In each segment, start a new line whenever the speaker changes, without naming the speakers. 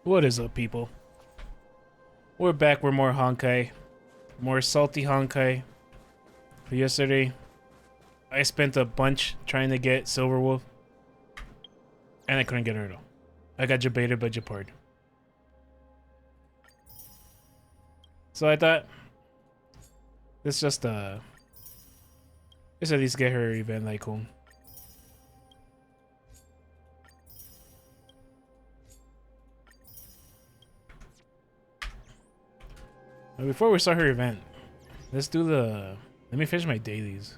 What is up, people? We're back with more Honkai. More salty Honkai. Yesterday, I spent a bunch trying to get Silverwolf, and I couldn't get her though. I got jebaited by Japard. So I thought, let's at least get her event like home. But before we start her event, let's do the... Let me finish my dailies.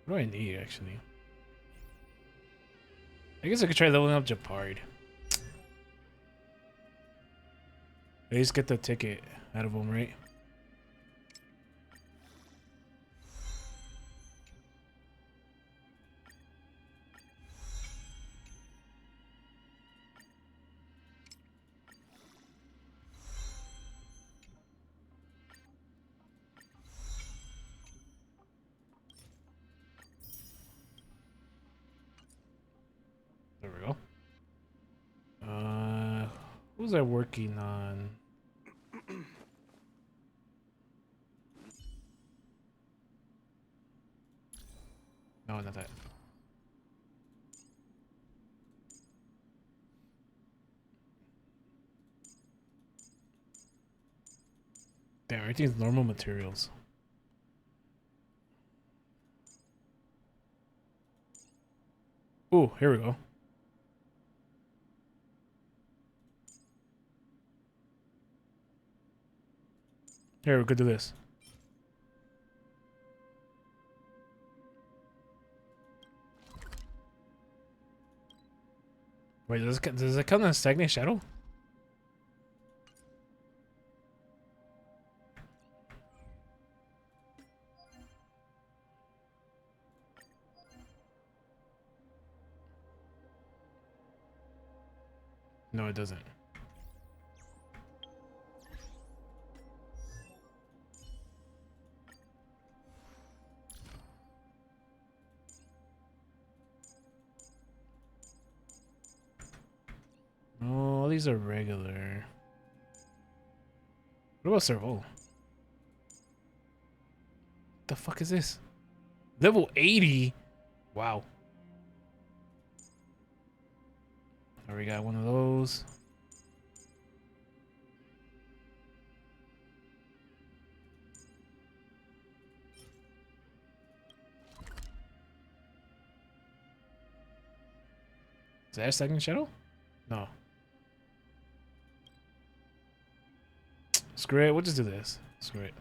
What do I need, actually? I guess I could try leveling up Japard. At least get the ticket out of him, right? There we go. What was I working on? No, not that. Damn, everything's normal materials. Ooh, here we go. Here, we could do this. Wait, does it count as Stagnant Shadow? No, it doesn't. Oh, all these are regular. What about Serval? What the fuck is this? Level 80? Wow. Already got one of those. Is that a Stagnant Shadow? No. Screw it, we'll just do this. Screw it.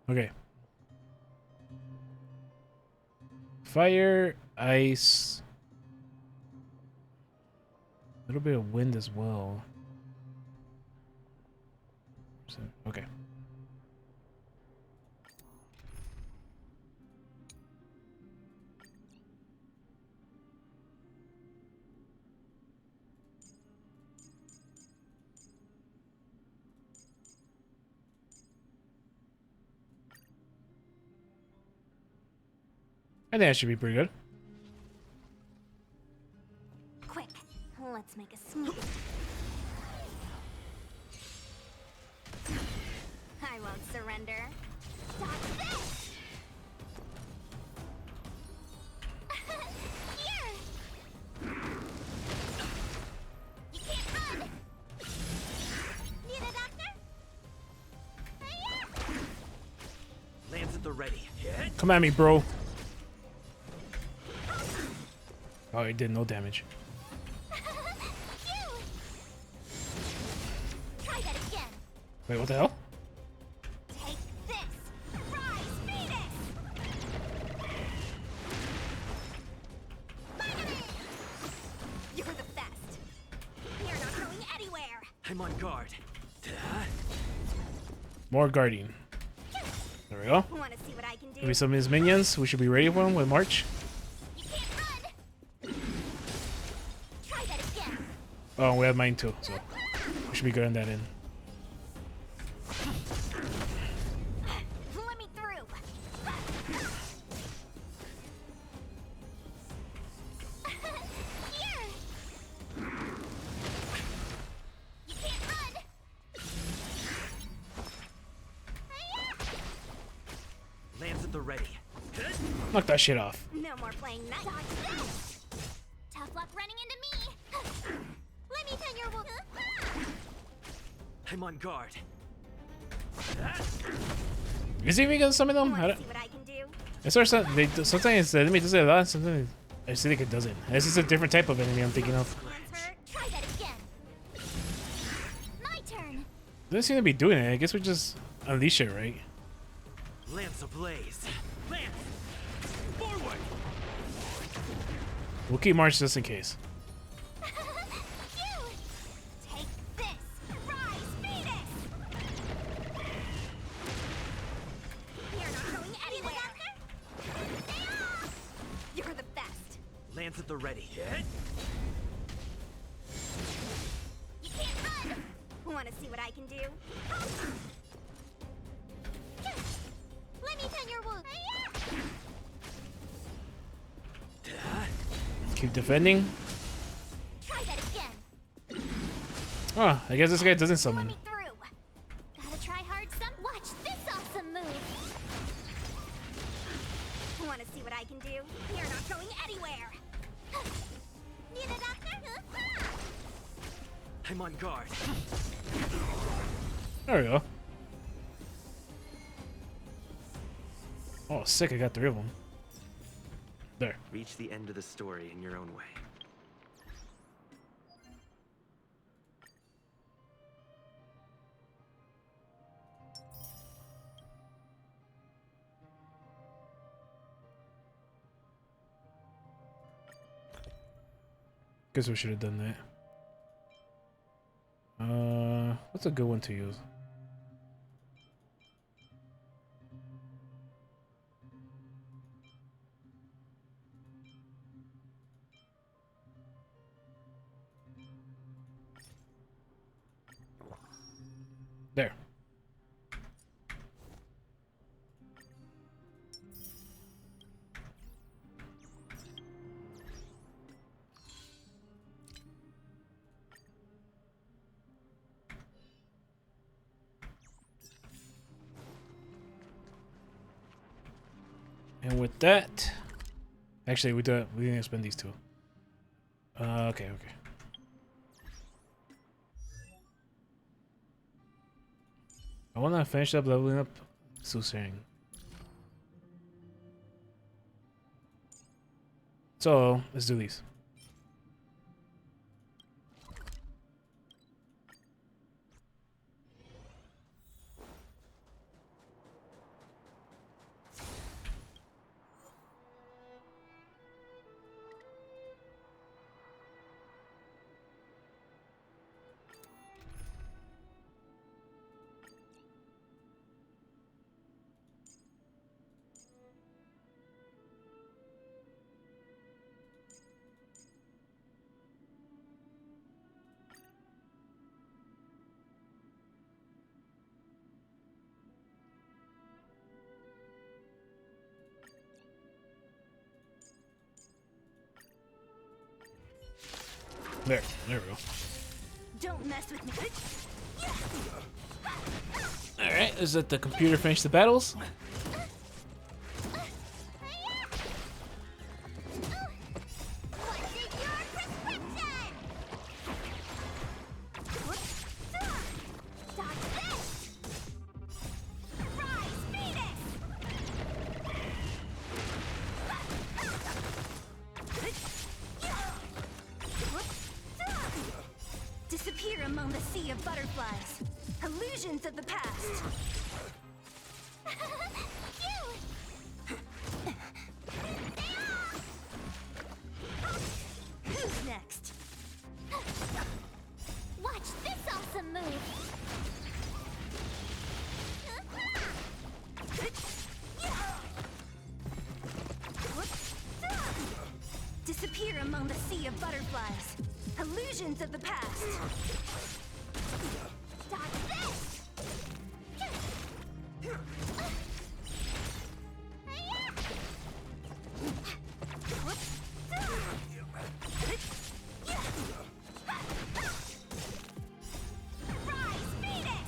Okay. Fire, ice. A little bit of wind as well. Okay. I think that should be pretty good.
Quick, let's make a sneak. I won't surrender. Dodge this! Here! You can't run! Need a doctor? Hiya!
Lands at the ready. Hit.
Come at me, bro. Oh, it did no damage.
Phew! Try that again.
Wait, what the hell?
Take this! Rise, Venus!
More guarding. There we go.
Want to see what I can do?
Give me some of his minions. We should be ready for him with March.
You can't run. Try that again.
Oh, we have mine too, so we should be good on that end.
Let me through. Here. You can't run.
Lands at the ready.
Knock that shit off.
No more playing night. Dodge this. Tough luck running into me. Let me turn your wolf.
I'm on guard.
Is he even gonna summon them? I
Want to
don't,
see what I can do?
is there some, sometimes the enemy does it a lot, sometimes I just think it doesn't. This is a different type of enemy I'm thinking of.
Hands hurt. Try that again. My turn.
Doesn't seem to be doing it. I guess we just unleash it, right?
Lance ablaze. Lance! Forward!
We'll keep March just in case.
Phew. Take this. Rise, Phoenix. You're not going anywhere. You're the best.
Lance at the ready.
You can't run. Want to see what I can do? Let me turn your wound.
Keep defending.
Try that again.
Oh, I guess this guy doesn't
Let
summon.
me through. Gotta try hard some. Watch this awesome move. Want to see what I can do? You're not going anywhere. Need a doctor?
I'm on guard.
There we go. Oh, sick, I got 3 of them. There.
Reach the end of the story in your own way.
Guess we should have done that. What's a good one to use? There. And with that, actually, we didn't spend these 2. Okay. I want to finish up leveling up Susang. So let's do these. There we go.
Don't mess with me.
Alright, let's let the computer finish the battles.
What's in your prescription? Dodge this. Rise, Phoenix. Disappear among the sea of butterflies. Illusions of the past. Who's next? Watch this awesome move. sea of butterflies. Illusions of the past. Dodge this! Rise, Phoenix!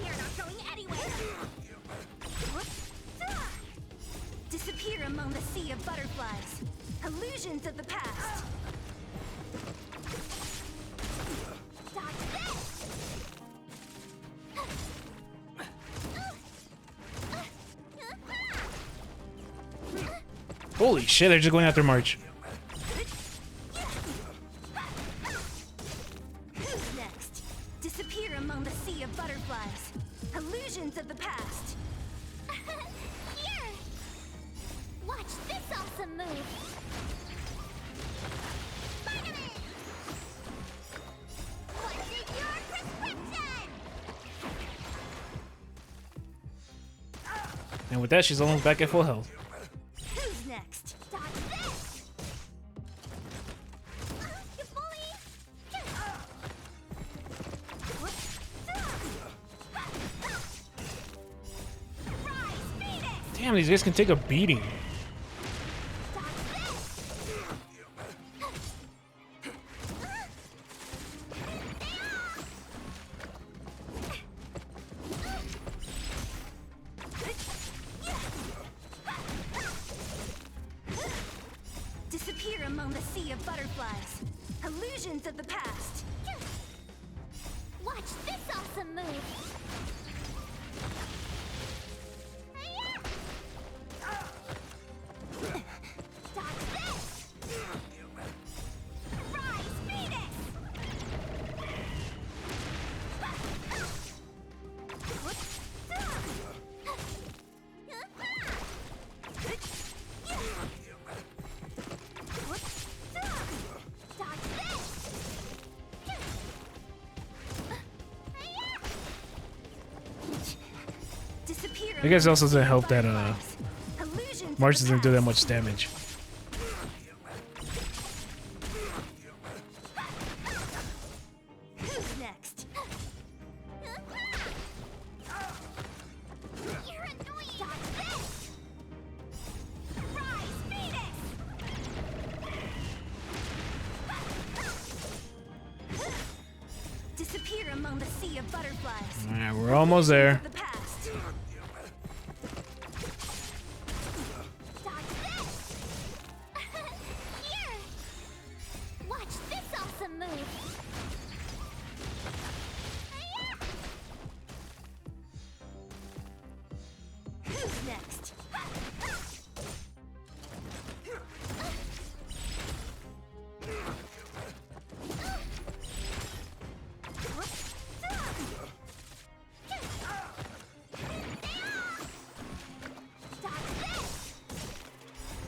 You're not going anywhere! Disappear among the sea of butterflies. Illusions of the past. Dodge this!
Holy shit, they're just going after March.
Who's next? Disappear among the sea of butterflies. Illusions of the past. Here! Watch this awesome move! Spider-Man! What's in your prescription?
And with that, she's almost back at full health.
Who's next? Dodge this! You bully! Rise, Phoenix!
Damn, these guys can take a beating.
Dodge this! Disappear among the sea of butterflies. Illusions of the past. Watch this awesome move. Dodge this. Rise, Phoenix. Dodge this. Disappear.
I guess it also doesn't help that
Illusions
March
of the
doesn't do that
past.
much damage.
Who's next? You're annoying. Dodge this. Rise, Phoenix. Disappear among the sea of butterflies.
Alright, we're almost there.
The past. Dodge this. Here. Watch this awesome move. Who's next? Dodge this.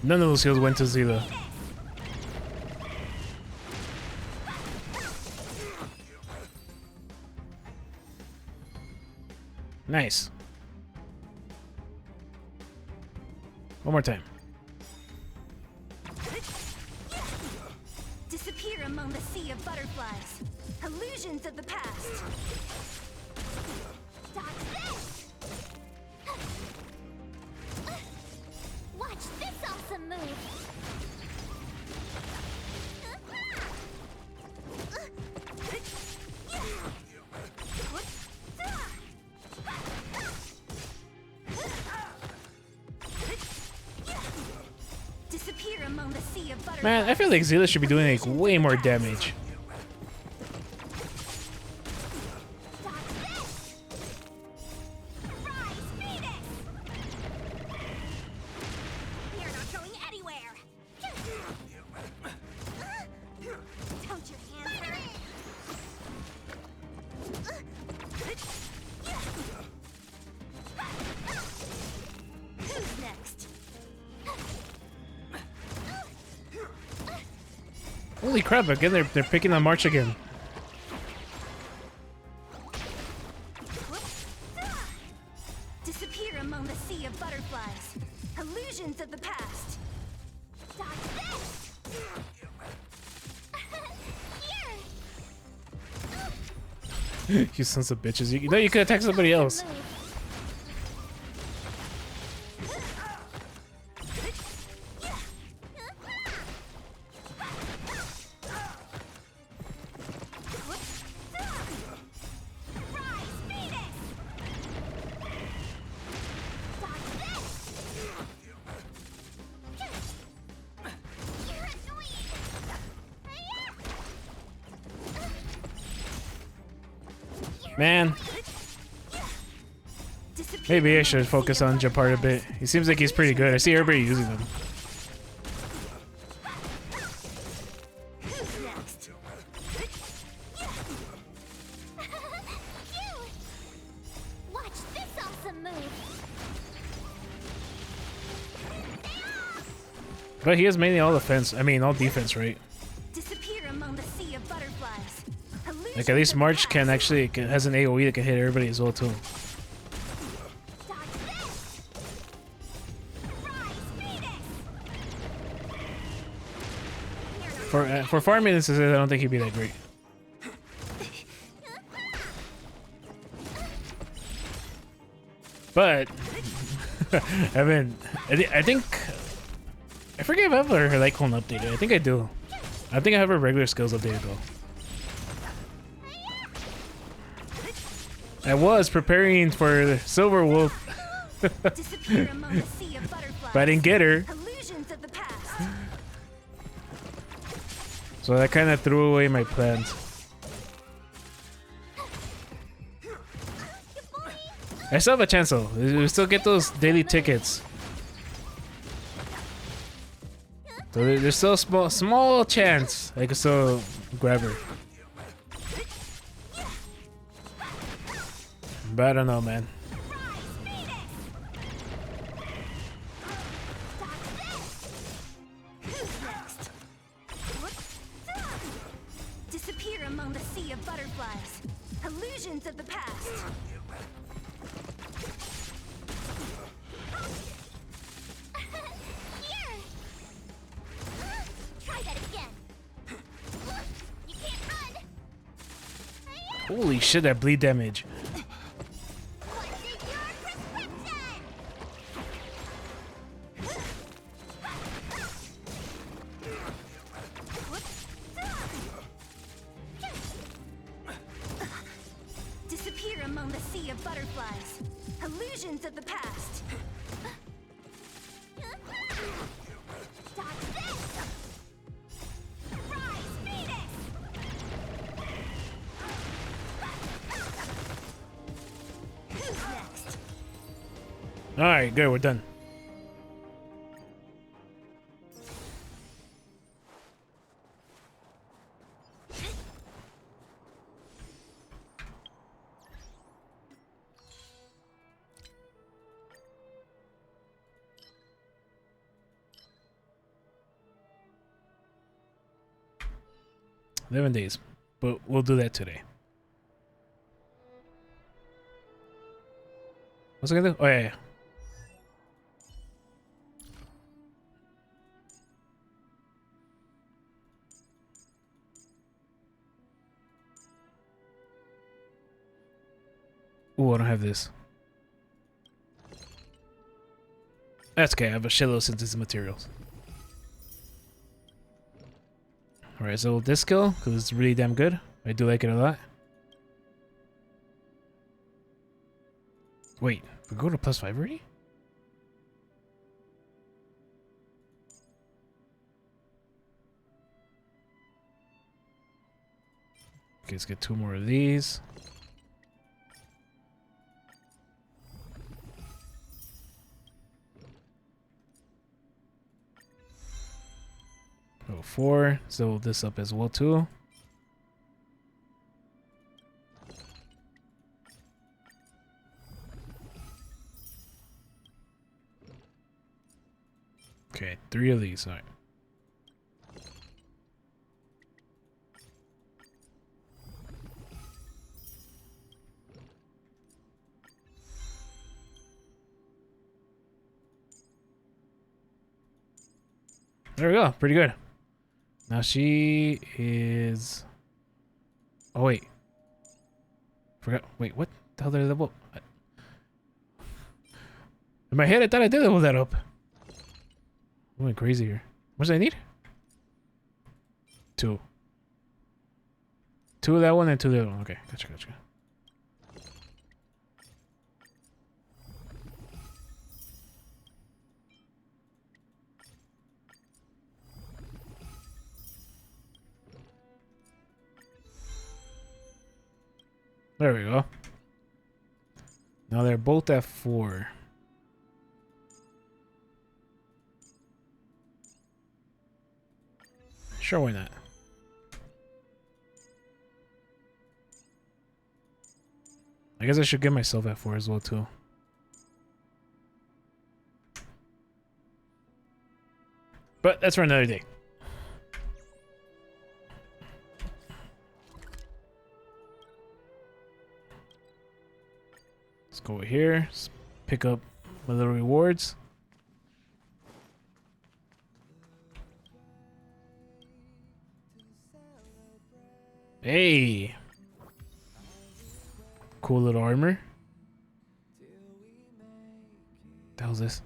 None of those heals went to Zila. Nice. One more time.
Disappear among the sea of butterflies. Illusions of the past. Dodge this. Watch this awesome move. Disappear among the sea of butterflies.
Man, I feel like Zila should be doing like way more damage.
Dodge this. Rise, Phoenix. You're not going anywhere. Don't you answer? Who's next?
Holy crap, again they're picking on March again.
Disappear among the sea of butterflies. Illusions of the past. Dodge
You sons of bitches. You know you could attack somebody else. Man, maybe I should focus on Japart a bit. He seems like he's pretty good. I see everybody using him.
Who's next? Watch this awesome move.
But he has mainly all offense. I mean, all defense, right?
Disappear among the sea of butterflies.
Like, at least March can actually has an AoE that can hit everybody as well, too. For farming instances, I don't think he'd be that great. But I think I forget if I have her like clone updated. I think I do. I think I have her regular skills updated though. I was preparing for Silver Wolf,
Disappear among the sea of butterflies.
but I didn't get her,
Illusions of the past.
so that kind of threw away my plans. I still have a chance though. We still get those daily tickets. So there's still a small chance I can still grab her. But I don't know, man.
Who's next? Disappear among the sea of butterflies. Illusions of the past. Here. Try that again. You can't run.
Holy shit, that bleed damage.
What's in your prescription? Disappear among the sea of butterflies. Illusions of the past. Dodge this! Rise, Phoenix! Who's next?
Alright, good, we're done. $11 days, but we'll do that today. What's I gonna do? Oh yeah. Ooh, I don't have this. That's okay, I have a shitload of synthesis materials. Alright, so this skill, because it's really damn good. I do like it a lot. Wait, we go to +5 already? Okay, let's get 2 more of these. Oh, 4. So this up as well too. Okay, 3 of these. All right. There we go. Pretty good. Now she is... Oh, wait. Forgot. Wait, what the hell did I level? In my head, I thought I did level that up. I'm going crazy here. What does I need? 2. 2 of that one and 2 of the other one. Okay, gotcha, gotcha. There we go. Now they're both at 4. Sure, why not? I guess I should get myself at 4 as well, too. But that's for another day. Let's go over here. Let's pick up my little rewards. Hey! Cool little armor. The hell's this?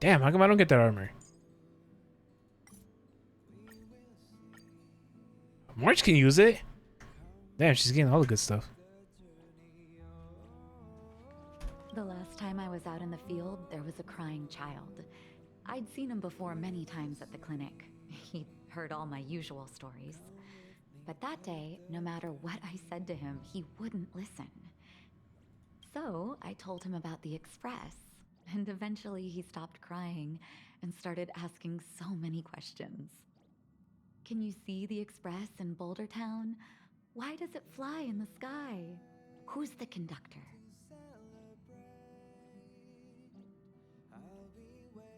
Damn, how come I don't get that armor? March can use it. Damn, she's getting all the good stuff.
The last time I was out in the field, there was a crying child. I'd seen him before many times at the clinic. He'd heard all my usual stories. But that day, no matter what I said to him, he wouldn't listen. So I told him about the Express, and eventually he stopped crying and started asking so many questions. Can you see the Express in Boulder Town? Why does it fly in the sky? Who's the conductor?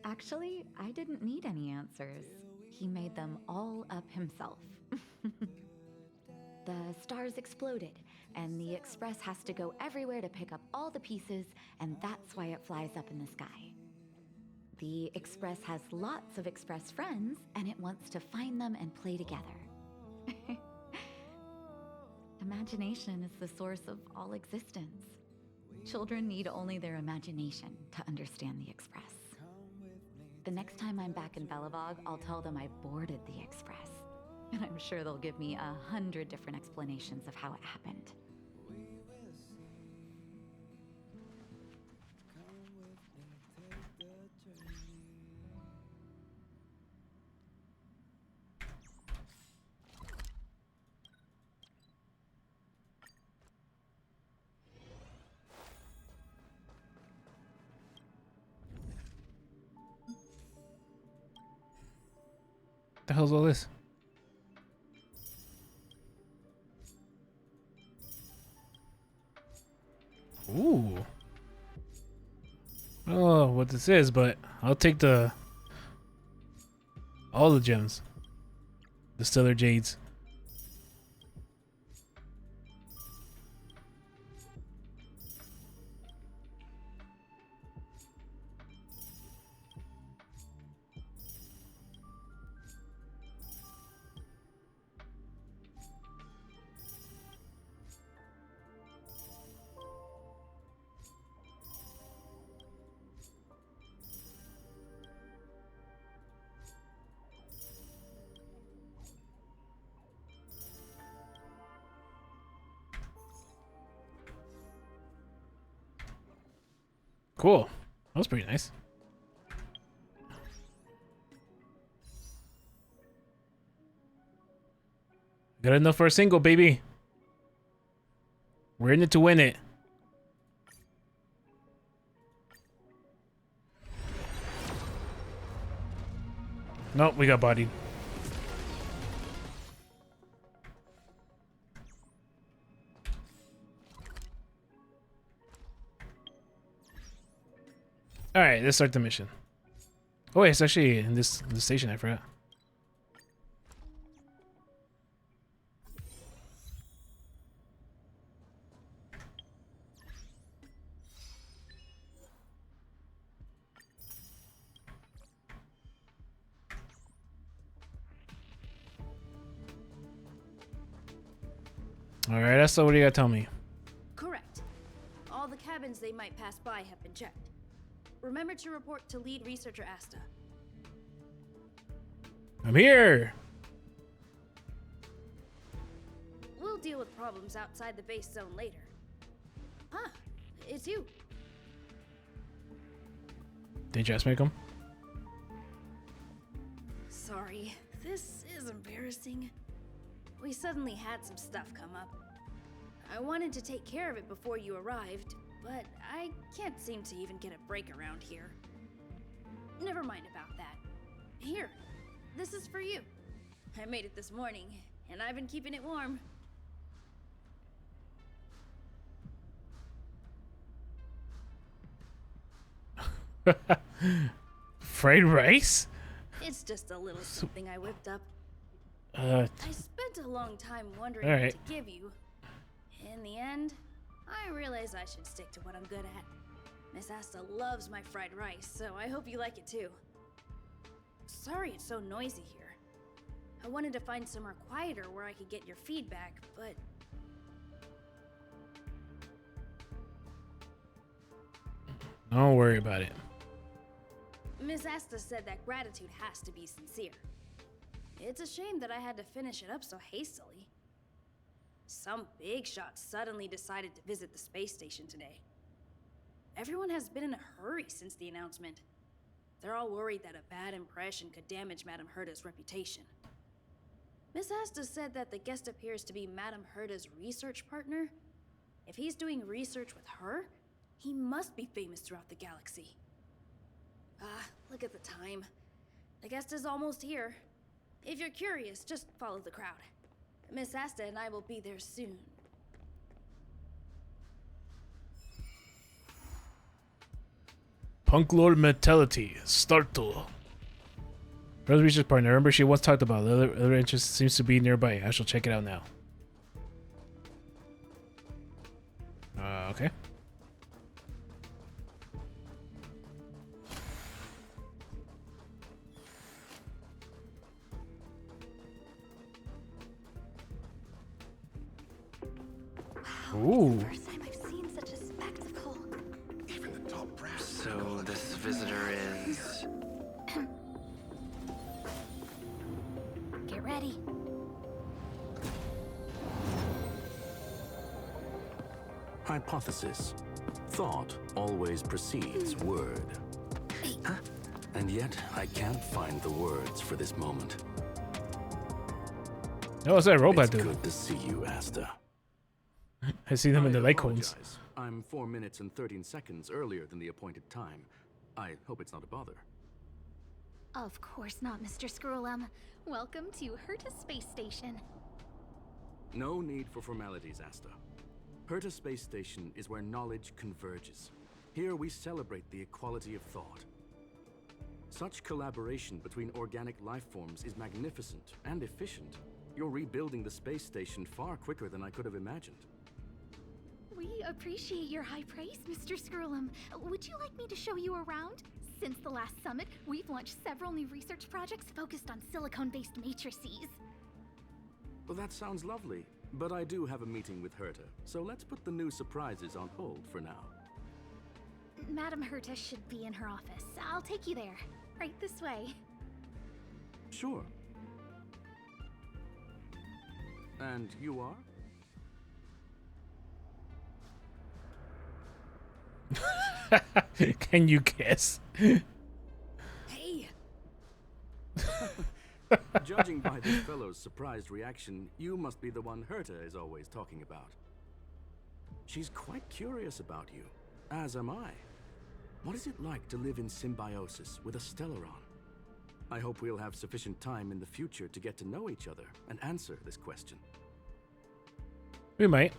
Actually, I didn't need any answers. He made them all up himself. The stars exploded, and the Express has to go everywhere to pick up all the pieces, and that's why it flies up in the sky. The Express has lots of Express friends, and it wants to find them and play together. Imagination is the source of all existence. Children need only their imagination to understand the Express. The next time I'm back in Belobog, I'll tell them I boarded the Express. And I'm sure they'll give me 100 different explanations of how it happened.
The hell's all this? Ooh. I don't know what this is, but I'll take all the gems. The Stellar Jades. Cool. That was pretty nice. Got enough for a single, baby. We're in it to win it. Nope, we got bodied. Alright, let's start the mission. Oh wait, it's actually in this station, I forgot. All right, that's what you gotta tell me.
Correct. All the cabins they might pass by have been checked. Remember to report to lead researcher Asta.
I'm here.
We'll deal with problems outside the base zone later. Huh, it's you.
Did you just make him?
Sorry, this is embarrassing. We suddenly had some stuff come up. I wanted to take care of it before you arrived, but I can't seem to even get a break around here. Never mind about that. Here, this is for you. I made it this morning, and I've been keeping it warm.
Fried rice?
It's just a little something I whipped up.
Uh,
I spent a long time wondering
All
what
right.
to give you. In the end, I realized I should stick to what I'm good at. Miss Asta loves my fried rice, so I hope you like it too. Sorry it's so noisy here. I wanted to find somewhere quieter where I could get your feedback, but
don't worry about it.
Miss Asta said that gratitude has to be sincere. It's a shame that I had to finish it up so hastily. Some big shot suddenly decided to visit the space station today. Everyone has been in a hurry since the announcement. They're all worried that a bad impression could damage Madame Herta's reputation. Miss Asta said that the guest appears to be Madame Herta's research partner. If he's doing research with her, he must be famous throughout the galaxy. Look at the time. The guest is almost here. If you're curious, just follow the crowd. Miss Asta and I will be there soon.
Punk Lord mentality. Startle. Rose research partner. Remember she once talked about other interest seems to be nearby. I shall check it out now. Okay. Ooh.
First time I've seen such a spectacle.
Even the top brass.
So this visitor is...
Get ready.
Hypothesis. Thought always precedes word. And yet, I can't find the words for this moment.
Oh, what's that robot
It's
doing?
good to see you, Asta.
I see them in the
I
light cones.
apologize. I'm 4 minutes and 13 seconds earlier than the appointed time. I hope it's not a bother.
Of course not, Mr. Screwlum. Welcome to Herta Space Station.
No need for formalities, Asta. Herta Space Station is where knowledge converges. Here we celebrate the equality of thought. Such collaboration between organic life forms is magnificent and efficient. You're rebuilding the space station far quicker than I could have imagined.
We appreciate your high praise, Mr. Screwlum. Would you like me to show you around? Since the last summit, we've launched several new research projects focused on silicone-based matrices.
Well, that sounds lovely, but I do have a meeting with Herta, so let's put the new surprises on hold for now.
Madame Herta should be in her office. I'll take you there. Right this way.
Sure. And you are?
Can you guess?
Hey!
Judging by this fellow's surprised reaction, you must be the one Herta is always talking about. She's quite curious about you, as am I. What is it like to live in symbiosis with a Stellaron? I hope we'll have sufficient time in the future to get to know each other and answer this question.
We might.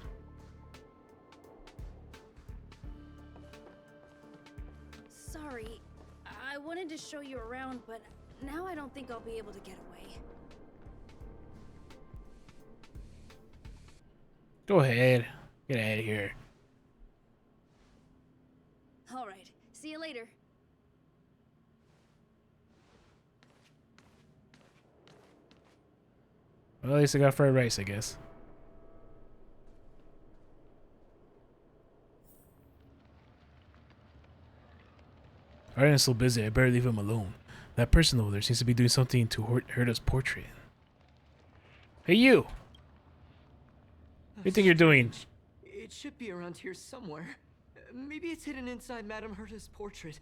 Sorry, I wanted to show you around, but now I don't think I'll be able to get away.
Go ahead. Get out of here.
Alright, see you later.
Well, at least I got fried rice, I guess. Arden's so busy, I better leave him alone. That person over there seems to be doing something to hurt his portrait. Hey, you! What do you think you're doing?
It should be around here somewhere. Maybe it's hidden inside Madame Herta's portrait.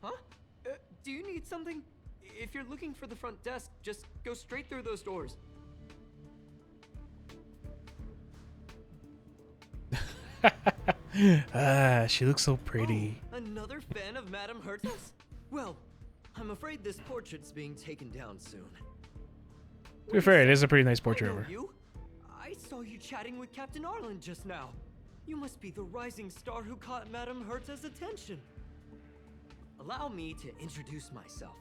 Huh? Do you need something? If you're looking for the front desk, just go straight through those doors.
Ah, she looks so pretty.
Oh, another fan of Madame Herta's? Well, I'm afraid this portrait's being taken down soon.
To be fair, it is a pretty nice
I
portrait
know
of her.
you. I saw you chatting with Captain Arlen just now. You must be the rising star who caught Madame Herta's attention. Allow me to introduce myself.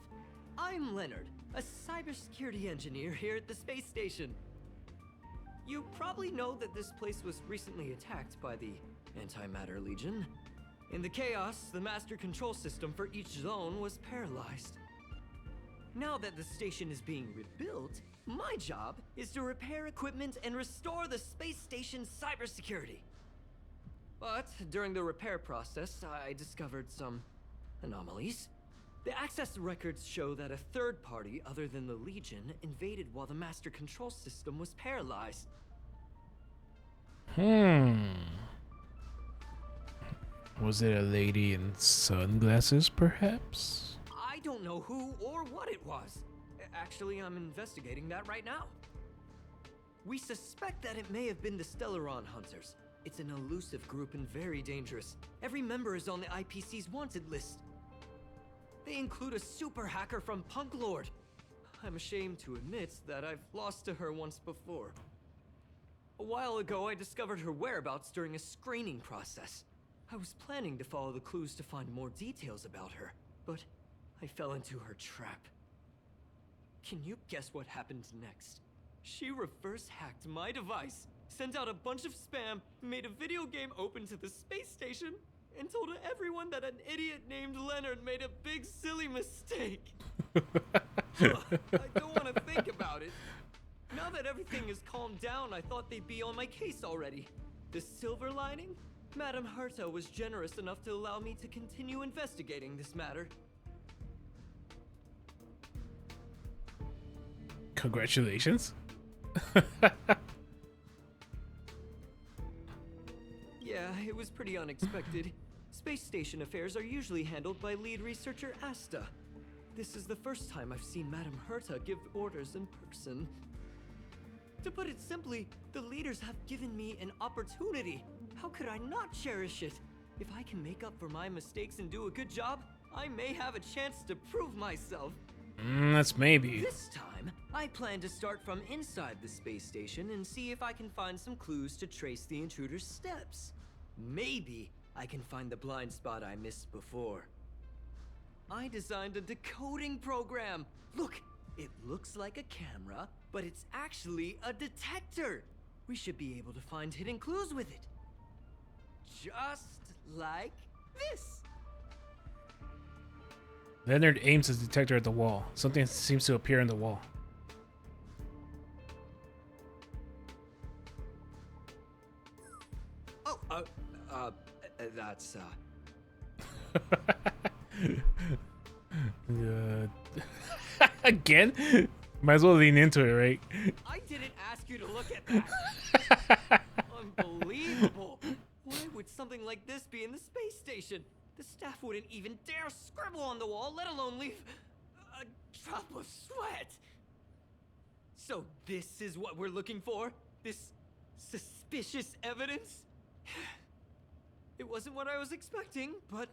I'm Leonard, a cybersecurity engineer here at the space station. You probably know that this place was recently attacked by the Antimatter Legion. In the chaos, the master control system for each zone was paralyzed. Now that the station is being rebuilt, my job is to repair equipment and restore the space station's cybersecurity. But during the repair process, I discovered some anomalies. The access records show that a third party other than the Legion invaded while the master control system was paralyzed.
Was it a lady in sunglasses, perhaps?
I don't know who or what it was. Actually, I'm investigating that right now. We suspect that it may have been the Stellaron Hunters. It's an elusive group and very dangerous. Every member is on the IPC's wanted list. They include a super hacker from Punk Lord. I'm ashamed to admit that I've lost to her once before. A while ago, I discovered her whereabouts during a screening process. I was planning to follow the clues to find more details about her, but I fell into her trap. Can you guess what happened next? She reverse hacked my device, sent out a bunch of spam, made a video game open to the space station, and told everyone that an idiot named Leonard made a big silly mistake. I don't want to think about it. Now that everything is calmed down, I thought they'd be on my case already. The silver lining? Madame Herta was generous enough to allow me to continue investigating this matter.
Congratulations.
Yeah, it was pretty unexpected. Space station affairs are usually handled by lead researcher Asta. This is the first time I've seen Madame Herta give orders in person. To put it simply, the leaders have given me an opportunity. How could I not cherish it? If I can make up for my mistakes and do a good job, I may have a chance to prove myself.
That's maybe.
This time, I plan to start from inside the space station and see if I can find some clues to trace the intruder's steps. Maybe I can find the blind spot I missed before. I designed a decoding program. Look, it looks like a camera, but it's actually a detector. We should be able to find hidden clues with it. Just like this.
Leonard aims his detector at the wall. Something seems to appear in the wall.
Oh, that's,
Again? Might as well lean into it, right?
I didn't ask you to look at that. Unbelievable. Why would something like this be in the space station? The staff wouldn't even dare scribble on the wall, let alone leave a drop of sweat. So this is what we're looking for? This suspicious evidence? It wasn't what I was expecting, but...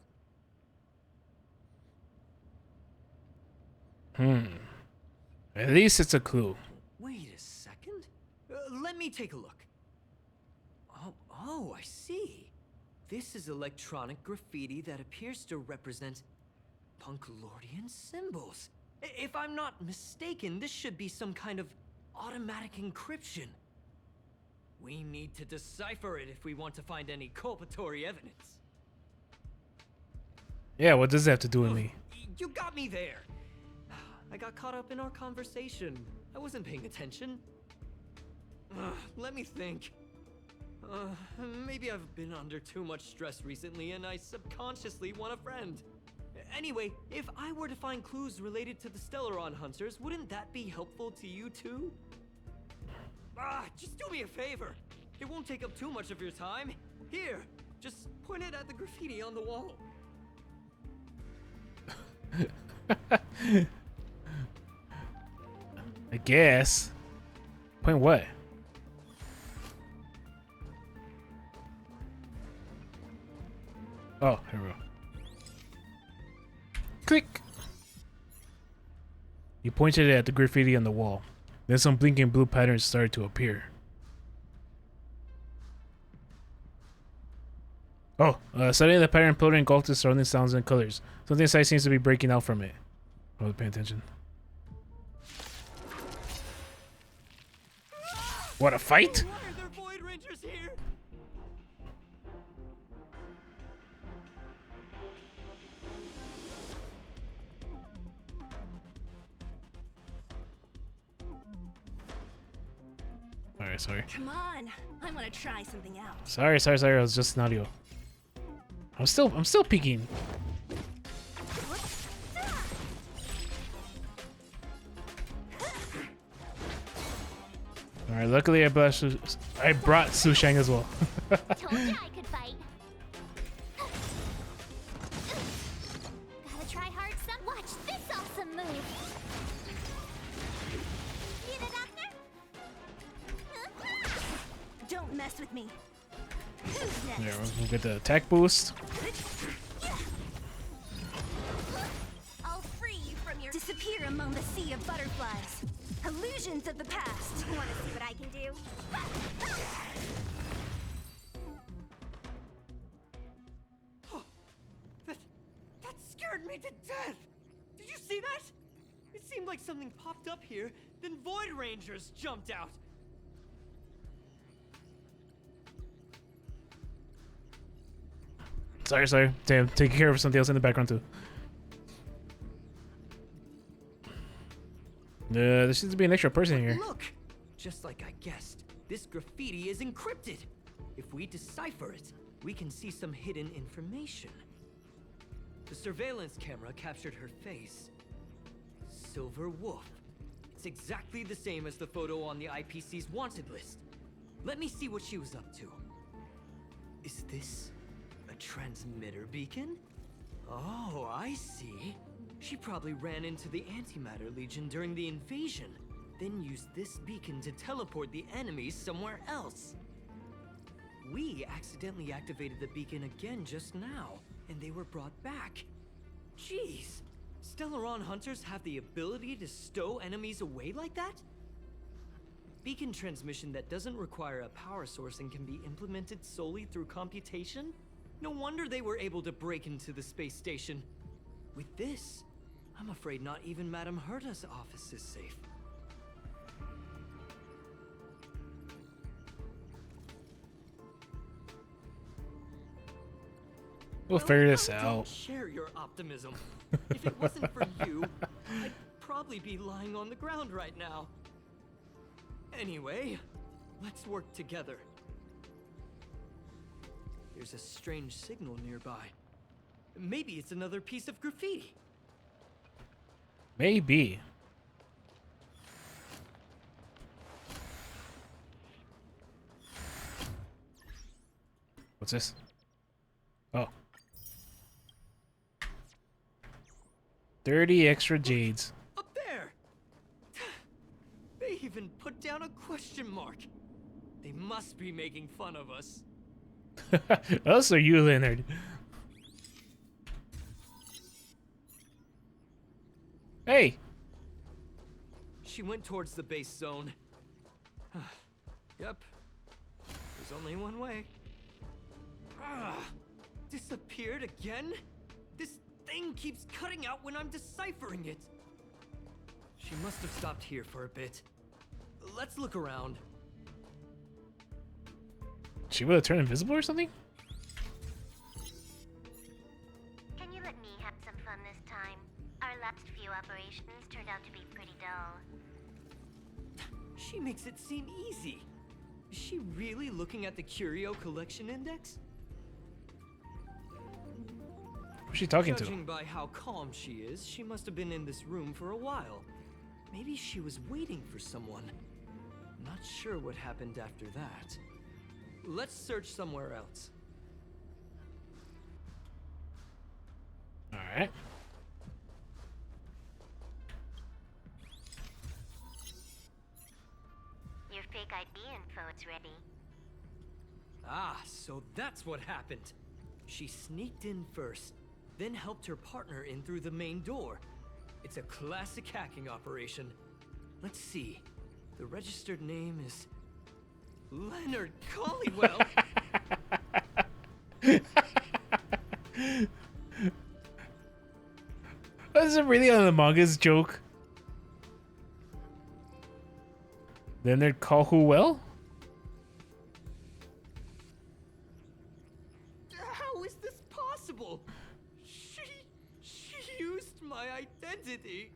At least it's a clue.
Wait a second. Let me take a look. Oh, I see. This is electronic graffiti that appears to represent Punklordian symbols. If I'm not mistaken, this should be some kind of automatic encryption. We need to decipher it if we want to find any culpatory evidence.
Yeah, what does that have to do with me?
You got me there. I got caught up in our conversation. I wasn't paying attention. Let me think. Maybe I've been under too much stress recently and I subconsciously want a friend. Anyway, if I were to find clues related to the Stellaron Hunters, wouldn't that be helpful to you too? Just do me a favor. It won't take up too much of your time. Here, just point it at the graffiti on the wall.
I guess. Point what? Oh, here we go. Click. You pointed it at the graffiti on the wall. Then some blinking blue patterns started to appear. Oh, suddenly the pattern imploded and engulfed the surrounding sounds and colors. Something inside seems to be breaking out from it. Oh, pay attention. What, a fight?
Why are there Void Rangers here?
Alright, sorry.
Come on, I want to try something out.
Sorry, I was just an audio. I'm still peeking. Alright, luckily I brought Sushang as well.
Told you I could fight. Gotta try hard some. Watch this awesome move. Need a doctor?
Don't mess with me. Who's next?
There, we'll get the attack boost.
I'll free you from your disappear among the sea of butterflies. Illusions of the past. Want to see what I can do?
That scared me to death! Did you see that? It seemed like something popped up here, then Void Rangers jumped out.
Sorry. Damn, taking care of something else in the background too. There seems to be an extra person here.
Look! Just like I guessed, this graffiti is encrypted. If we decipher it, we can see some hidden information. The surveillance camera captured her face. Silver Wolf. It's exactly the same as the photo on the IPC's wanted list. Let me see what she was up to. Is this a transmitter beacon? Oh, I see. She probably ran into the Antimatter Legion during the invasion, then used this beacon to teleport the enemies somewhere else. We accidentally activated the beacon again just now, and they were brought back. Jeez, Stellaron Hunters have the ability to stow enemies away like that? Beacon transmission that doesn't require a power source and can be implemented solely through computation? No wonder they were able to break into the space station. With this, I'm afraid not even Madame Herta's office is safe.
We'll figure this
I
out.
don't share your optimism. If it wasn't for you, I'd probably be lying on the ground right now. Anyway, let's work together. There's a strange signal nearby. Maybe it's another piece of graffiti.
Maybe. What's this? Oh. 30 extra jades.
Up there! They even put down a question mark. They must be making fun of us.
Us or you, Leonard? Hey!
She went towards the base zone. Yep. There's only one way. Disappeared again? This thing keeps cutting out when I'm deciphering it. She must have stopped here for a bit. Let's look around.
She would have turned invisible or something?
Can you let me have some fun this time? Our last few operations turned out to be pretty dull.
She makes it seem easy. Is she really looking at the Curio Collection Index?
Who's she talking
Judging
to?
by how calm she is, she must have been in this room for a while. Maybe she was waiting for someone. Not sure what happened after that. Let's search somewhere else.
Alright.
Your fake ID info is ready.
Ah, so that's what happened. She sneaked in first, then helped her partner in through the main door. It's a classic hacking operation. Let's see. The registered name is Leonard Collywell.
Is it really an Among Us joke? Leonard Caldwell?
How is this possible? She used my identity.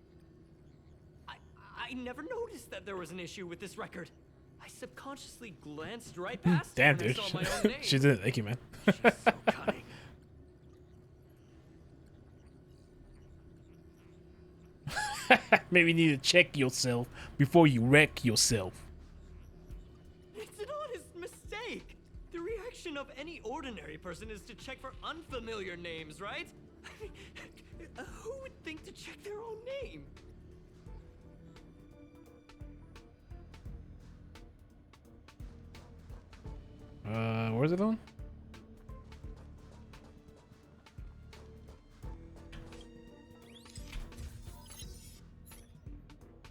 I never noticed that there was an issue with this record. I subconsciously glanced right past
Damn,
it when
dude.
I saw my own name.
She didn't thank you, man.
She's so cunning.
Maybe you need to check yourself before you wreck yourself.
It's an honest mistake. The reaction of any ordinary person is to check for unfamiliar names, right? Who would think to check their own name?
Where's it on?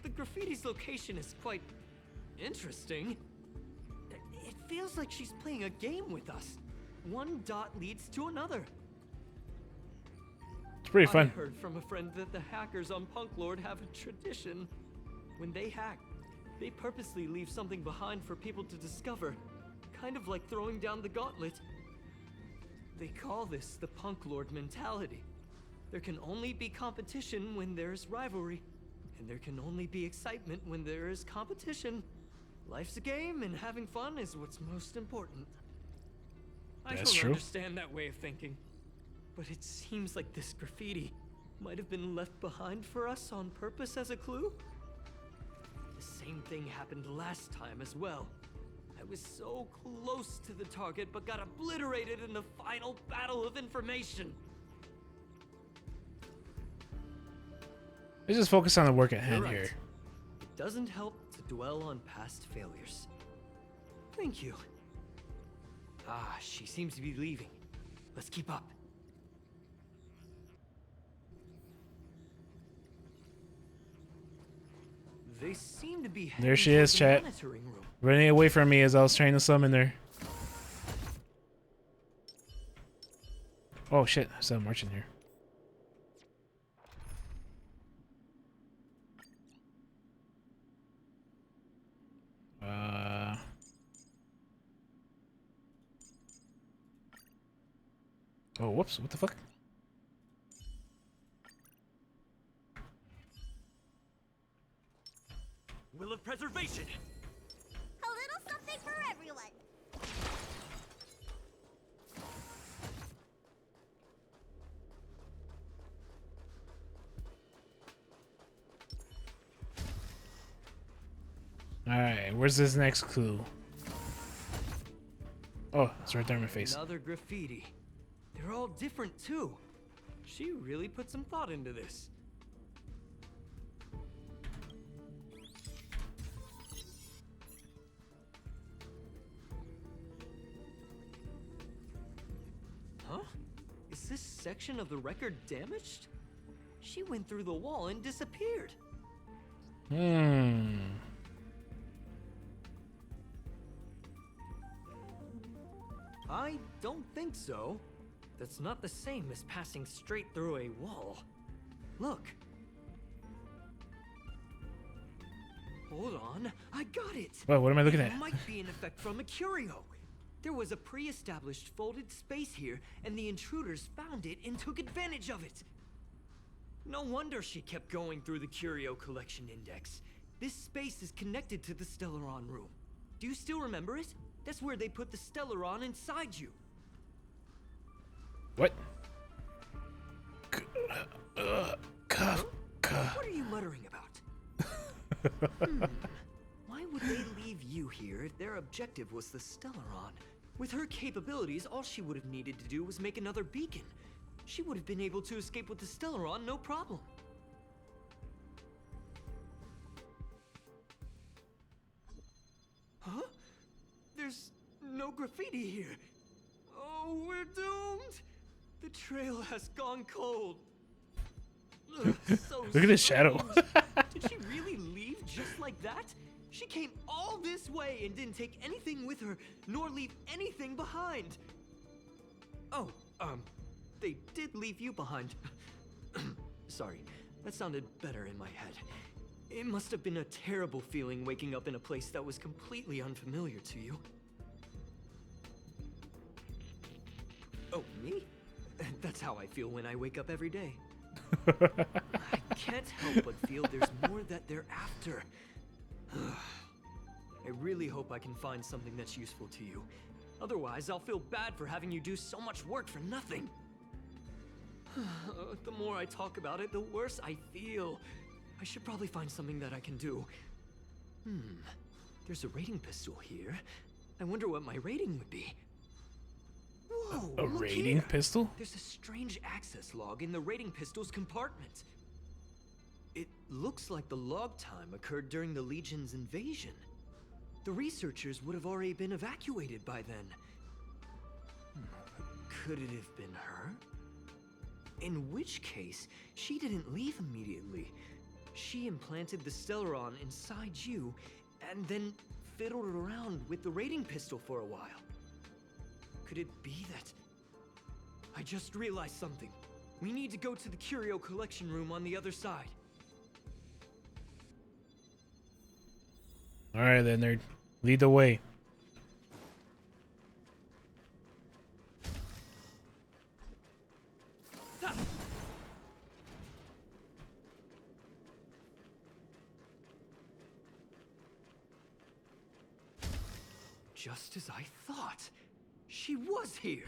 The graffiti's location is quite interesting. It feels like she's playing a game with us. One dot leads to another.
It's pretty
I
fun.
heard from a friend that the hackers on Punk Lord have a tradition. When they hack, they purposely leave something behind for people to discover. Kind of like throwing down the gauntlet. They call this the Punk Lord mentality. There can only be competition when there's rivalry. And there can only be excitement when there is competition. Life's a game, and having fun is what's most important. I
That's
don't
true.
understand that way of thinking. But it seems like this graffiti might have been left behind for us on purpose as a clue. The same thing happened last time as well. I was so close to the target, but got obliterated in the final battle of information.
Let's just focus on the work at hand
You're right.
here.
It doesn't help to dwell on past failures. Thank you. Ah, she seems to be leaving. Let's keep up. They seem to be
There she
heading
is,
toward the
chat.
monitoring room.
Running away from me as I was trying to summon her. Oh shit, I saw a march in here. Oh, whoops, what the fuck?
Will of preservation.
A little something for everyone.
Alright, where's this next clue? Oh, it's right there in my face.
Another graffiti. They're all different too. She really put some thought into this. Huh? Is this section of the record damaged? She went through the wall and disappeared. I don't think so. That's not the same as passing straight through a wall. Look. Hold on, I got it.
Whoa, what am I looking
It
at?
might be an effect from a curio. There was a pre-established folded space here, and the intruders found it and took advantage of it. No wonder she kept going through the curio collection index. This space is connected to the Stellaron room. Do you still remember it? That's where they put the Stellaron inside you.
What?
What are you muttering about? Why would they leave you here if their objective was the Stellaron? With her capabilities, all she would have needed to do was make another beacon. She would have been able to escape with the Stellaron, no problem. Huh? There's no graffiti here. Oh, we're doomed. The trail has gone cold. Ugh, so
Look at his shadow.
strange. Did she really leave just like that? She came all this way and didn't take anything with her, nor leave anything behind. Oh, they did leave you behind. Sorry, that sounded better in my head. It must have been a terrible feeling waking up in a place that was completely unfamiliar to you. Oh, me? That's how I feel when I wake up every day. I can't help but feel there's more that they're after. I really hope I can find something that's useful to you. Otherwise, I'll feel bad for having you do so much work for nothing. The more I talk about it, the worse I feel. I should probably find something that I can do. There's a rating pistol here. I wonder what my rating would be. Whoa,
A
look
rating
here.
pistol?
There's a strange access log in the rating pistol's compartment. It looks like the log time occurred during the Legion's invasion. The researchers would have already been evacuated by then. Could it have been her? In which case, she didn't leave immediately. She implanted the Stellaron inside you, and then fiddled around with the rating pistol for a while. Could it be that... I just realized something. We need to go to the curio collection room on the other side.
Alright then, nerd. Lead the way.
Just as I thought. She was here.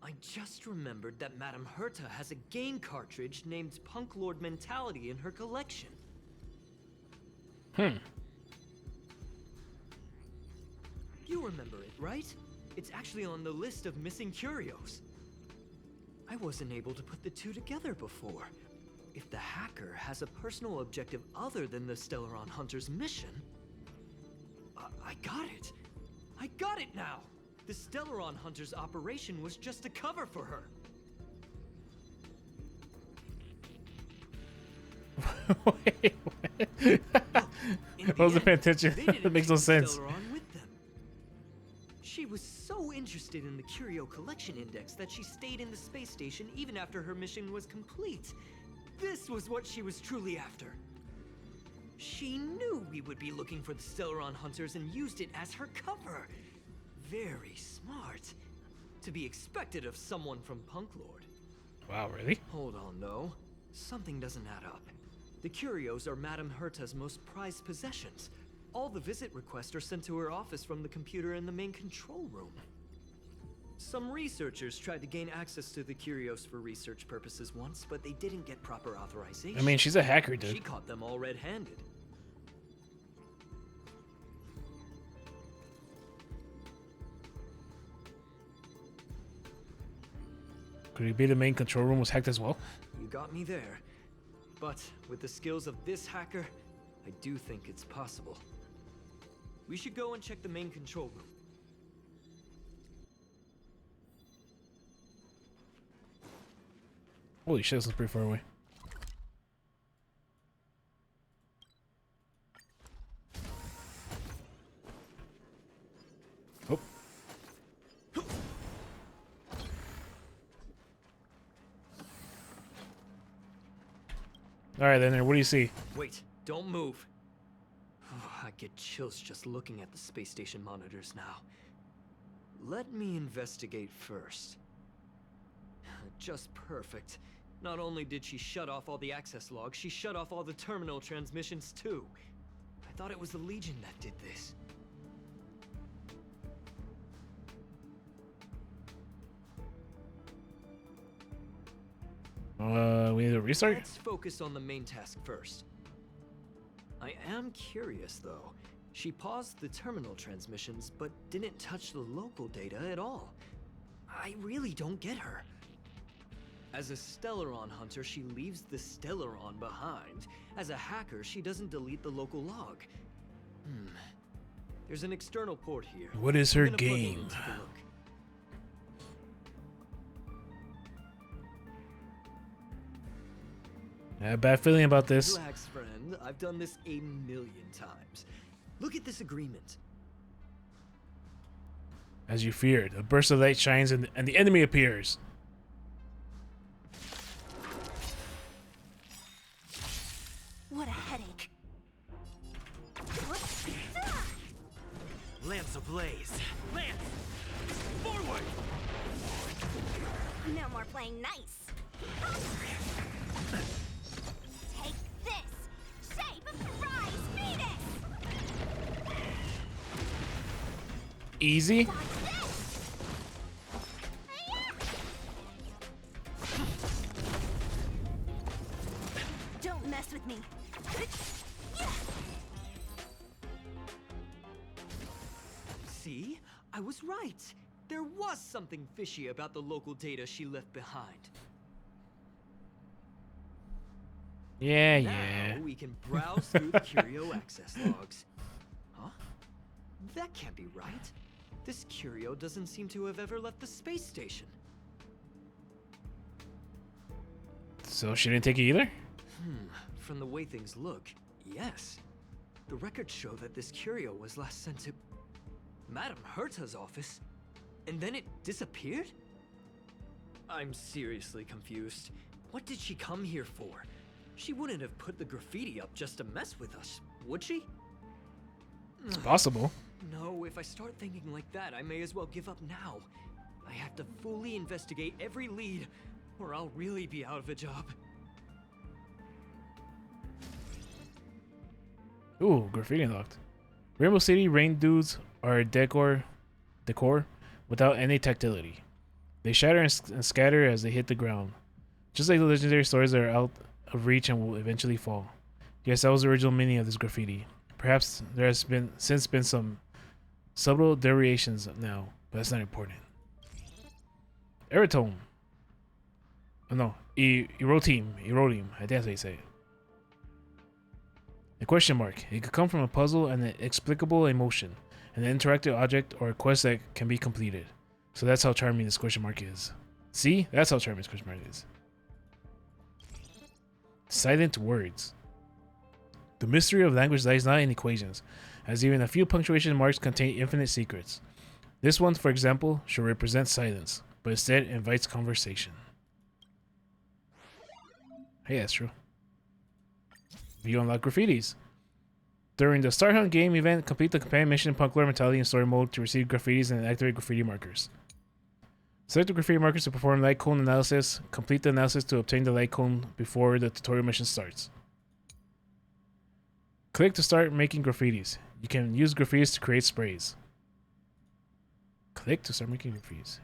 I just remembered that Madame Herta has a game cartridge named Punk Lord Mentality in her collection. You remember it, right? It's actually on the list of missing curios. I wasn't able to put the two together before. If the hacker has a personal objective other than the Stellaron Hunter's mission... I got it! I got it now! The Stellaron Hunter's operation was just a cover for her.
Wait, what? I wasn't paying attention. That makes no sense.
With them. She was so interested in the Curio Collection Index that she stayed in the space station even after her mission was complete. This was what she was truly after. She knew we would be looking for the Stellaron Hunters and used it as her cover. Very smart. To be expected of someone from Punk Lord.
Wow, really?
Hold on, though. Something doesn't add up. The curios are Madame Herta's most prized possessions. All the visit requests are sent to her office from the computer in the main control room. Some researchers tried to gain access to the curios for research purposes once, but they didn't get proper authorization.
I mean, she's a hacker,
She
dude.
caught them all red-handed.
Could it be the main control room was hacked as well?
You got me there. But with the skills of this hacker, I do think it's possible. We should go and check the main control room.
Holy shit, this is pretty far away. Oh. Alright then, what do you see?
Wait, don't move. I get chills just looking at the space station monitors now. Let me investigate first. just perfect. Not only did she shut off all the access logs, she shut off all the terminal transmissions too. I thought it was the Legion that did this.
We need to restart?
Let's focus on the main task first. I am curious though. She paused the terminal transmissions, but didn't touch the local data at all. I really don't get her. As a Stellaron hunter, she leaves the Stellaron behind. As a hacker, she doesn't delete the local log. There's an external port here.
What is
I'm
her
gonna plug in
game?
and take a look.
I have a bad feeling about this.
Relax, friend. I've done this a million times. Look at this agreement.
As you feared, a burst of light shines and the enemy appears.
What a headache.
Lance ablaze. Lance! Forward!
No more playing nice. Take this! Shape of Rise Phoenix!
Easy?
Dodge this! Don't mess with me.
See? I was right. There was something fishy about the local data she left behind.
Yeah,
Now
yeah.
we can browse through the Curio access logs. Huh? That can't be right. This Curio doesn't seem to have ever left the space station.
So she didn't take it either?
From the way things look, yes. The records show that this Curio was last sent to Madame Herta's office, and then it disappeared? I'm seriously confused. What did she come here for? She wouldn't have put the graffiti up just to mess with us, would she?
It's possible.
No, if I start thinking like that, I may as well give up now. I have to fully investigate every lead, or I'll really be out of a job.
Ooh, graffiti unlocked. Rainbow City rain dudes are decor without any tactility. They shatter and scatter as they hit the ground. Just like the legendary stories that are out of reach and will eventually fall. Yes, that was the original meaning of this graffiti. Perhaps there has since been some subtle variations now, but that's not important. Eritome. Oh no, Erodium. I think that's how you say it. A question mark. It could come from a puzzle and an explicable emotion, an interactive object, or a quest that can be completed. So that's how charming this question mark is. See? That's how charming this question mark is. Silent words. The mystery of language lies not in equations, as even a few punctuation marks contain infinite secrets. This one, for example, should represent silence, but instead invites conversation. Hey, that's true. You unlock graffitis. During the Star Hunt game event, complete the companion mission Punkler Mentality in story mode to receive graffitis and activate graffiti markers. Select the graffiti markers to perform light cone analysis. Complete the analysis to obtain the light cone before the tutorial mission starts. Click to start making graffitis. You can use graffitis to create sprays. Click to start making graffitis.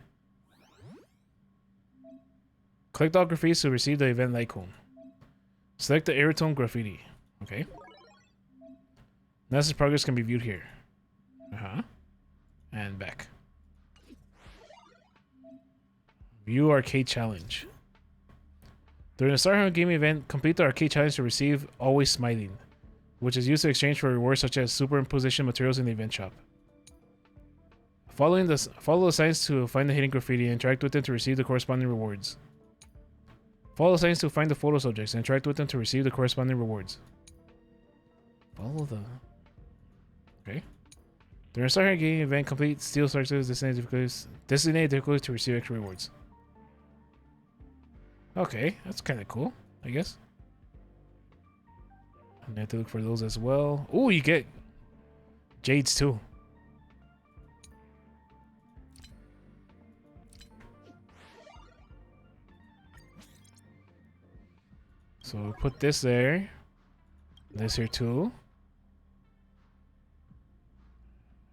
Collect all graffitis to receive the event light cone. Select the Eritome graffiti. Okay. Analysis progress can be viewed here. And back. View arcade challenge. During the Star Hunt game event, complete the arcade challenge to receive Always Smiling, which is used to exchange for rewards such as superimposition materials in the event shop. Follow the signs to find the hidden graffiti and interact with them to receive the corresponding rewards. Follow the signs to find the photo subjects and interact with them to receive the corresponding rewards. Follow the... Okay. During a Star Hunt game event, complete steel structures designated difficulties to receive extra rewards. Okay, that's kind of cool, I guess. And I have to look for those as well. Oh, you get Jades too. So we'll put this there. This here too.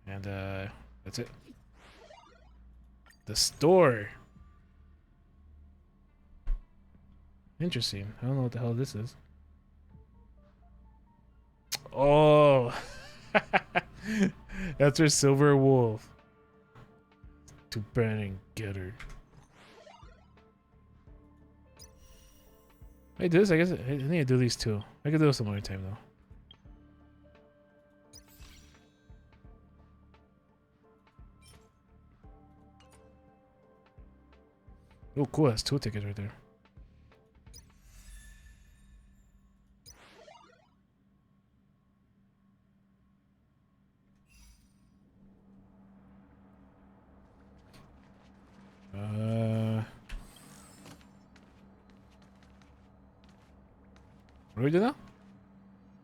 And that's it. The store. Interesting. I don't know what the hell this is. Oh. That's her silver wolf. To burn and get her. I do this, I guess I need to do these two. I could do this some other time though. Oh, cool. That's 2 tickets right there. What do we do now?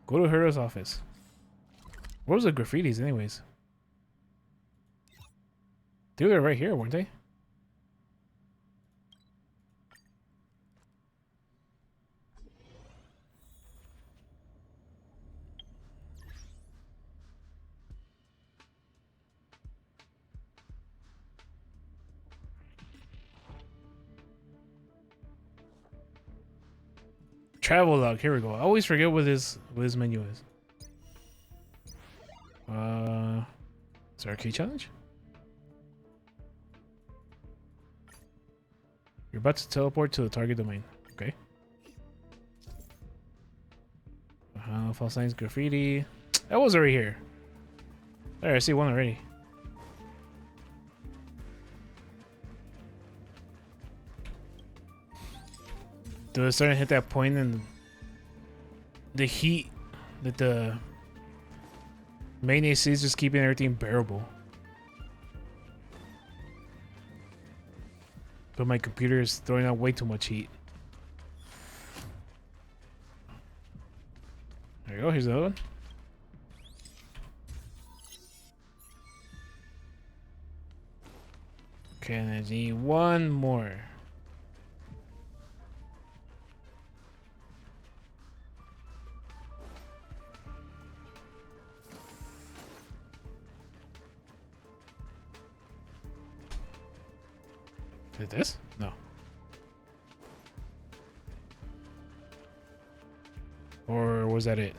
Go to Hero's office. What was the graffitis, anyways? They were right here, weren't they? Travel log. Here we go. I always forget what his menu is. Is there a key challenge? You're about to teleport to the target domain. Okay. False signs, graffiti. That was already here. There, I see one already. Dude, it's starting to hit that point and the heat that the main AC is just keeping everything bearable. But my computer is throwing out way too much heat. There you go, here's the other one. Okay, and I need one more. Did this? No. Or was that it?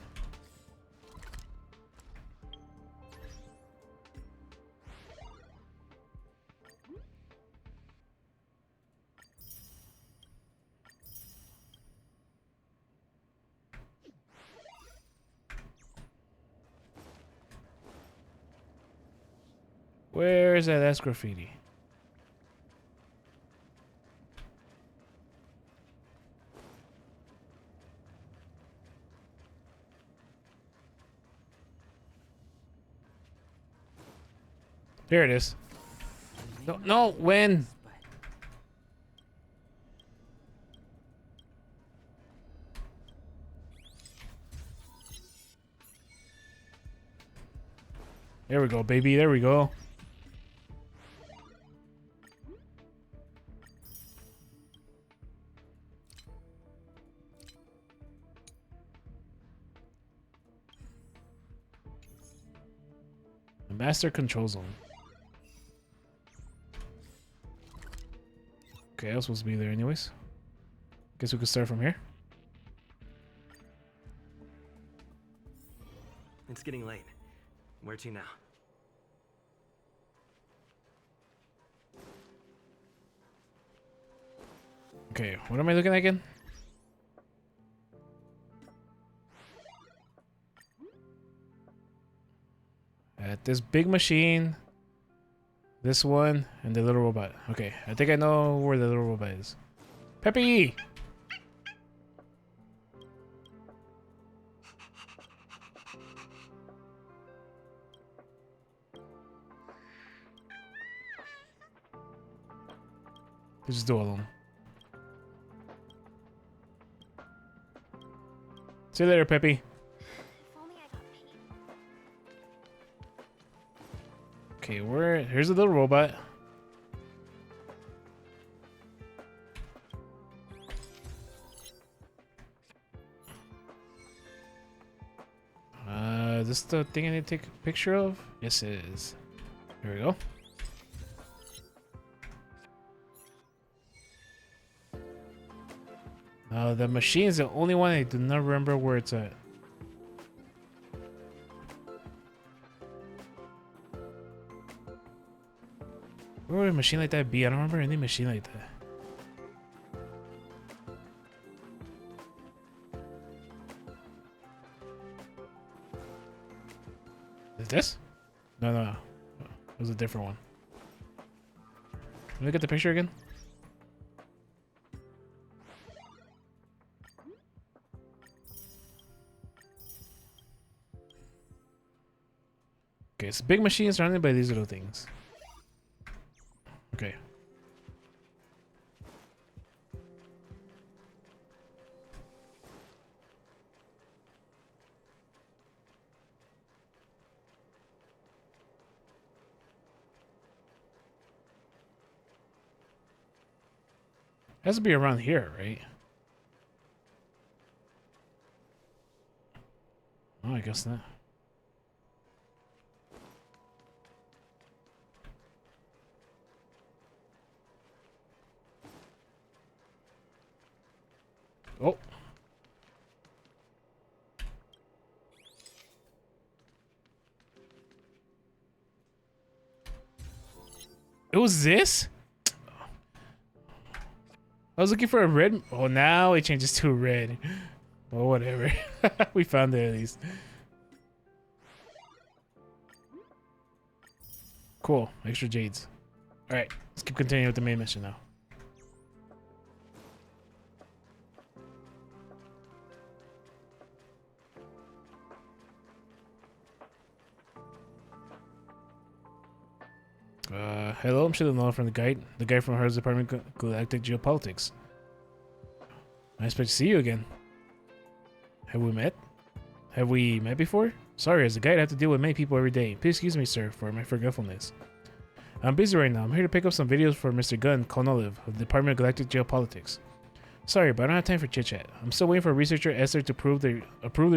Where is that? That's graffiti. There it is. No, no, when? There we go, baby. There we go. The master control zone. Okay, I was supposed to be there anyways. Guess we could start from here.
It's getting late. Where to now?
Okay, what am I looking at again? At this big machine, this one, and the little robot. Okay, I think I know where the little robot is. Peppy! Let's just do all of them. See you later, Peppy. Okay, here's the little robot. this the thing I need to take a picture of? Yes, it is. Here we go. The machine is the only one I do not remember where it's at. Where would a machine like that be? I don't remember any machine like that. Is this? No, no, no. It was a different one. Let me look at the picture again. Okay, it's a big machine surrounded by these little things. Okay. Has to be around here, right? Oh, I guess not. Oh. It was this? I was looking for a red. Oh, now it changes to a red. Well, whatever. We found it at least. Cool. Extra jades. Alright, let's keep continuing with the main mission now. Hello, I'm Shadownola from the guy from Her's Department Galactic Geopolitics. I expect to see you again. Have we met? Have we met before? Sorry, as a guide I have to deal with many people every day. Please excuse me, sir, for my forgetfulness. I'm busy right now. I'm here to pick up some videos for Mr. Gunn, Colonel of the Department of Galactic Geopolitics. Sorry, but I don't have time for chit-chat. I'm still waiting for researcher Esther to approve the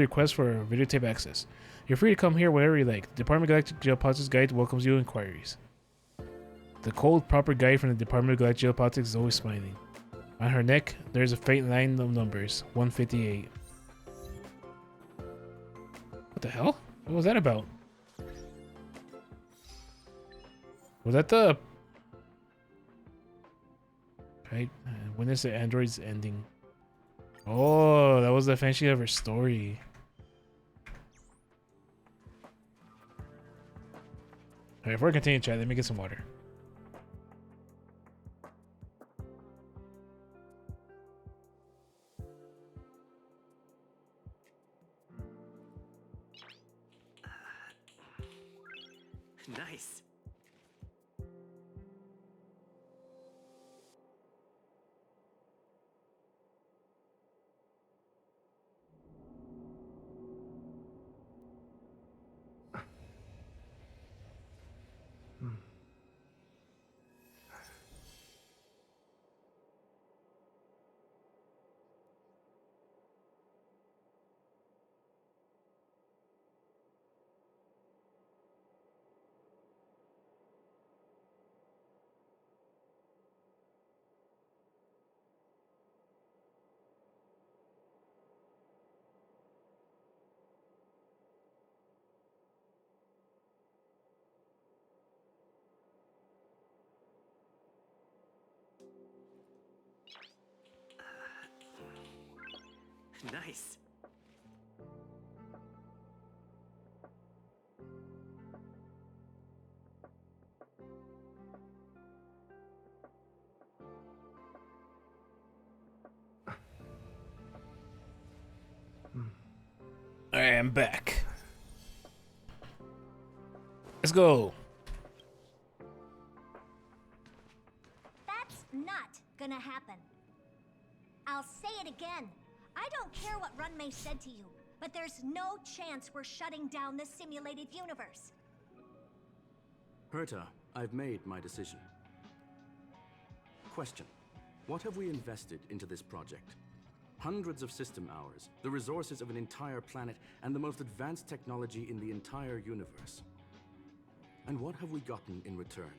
request for videotape access. You're free to come here whenever you like. The Department of Galactic Geopolitics guide welcomes you inquiries. The cold, proper guide from the Department of Galactic Geopolitics is always smiling. On her neck, there's a faint line of numbers, 158. What the hell? What was that about? Was that the... Right? When is the android's ending? Oh, that was the fancy of her story. Alright, before I continue chat, let me get some water.
Nice. Nice.
I am back. Let's go.
That's not gonna happen. I'll say it again. I don't care what Runmei said to you, but there's no chance we're shutting down the simulated universe.
Herta, I've made my decision. Question. What have we invested into this project? Hundreds of system hours, the resources of an entire planet, and the most advanced technology in the entire universe. And what have we gotten in return?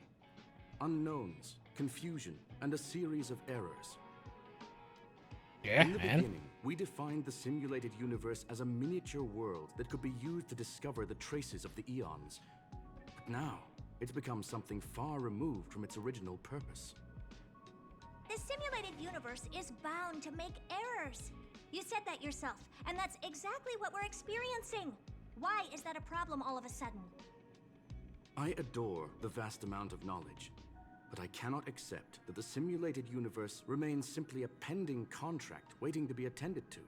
Unknowns, confusion, and a series of errors.
Yeah,
In the
man.
beginning, we defined the simulated universe as a miniature world that could be used to discover the traces of the eons. But now, it's become something far removed from its original purpose.
The simulated universe is bound to make errors. You said that yourself, and that's exactly what we're experiencing. Why is that a problem all of a sudden?
I adore the vast amount of knowledge, but I cannot accept that the simulated universe remains simply a pending contract waiting to be attended to.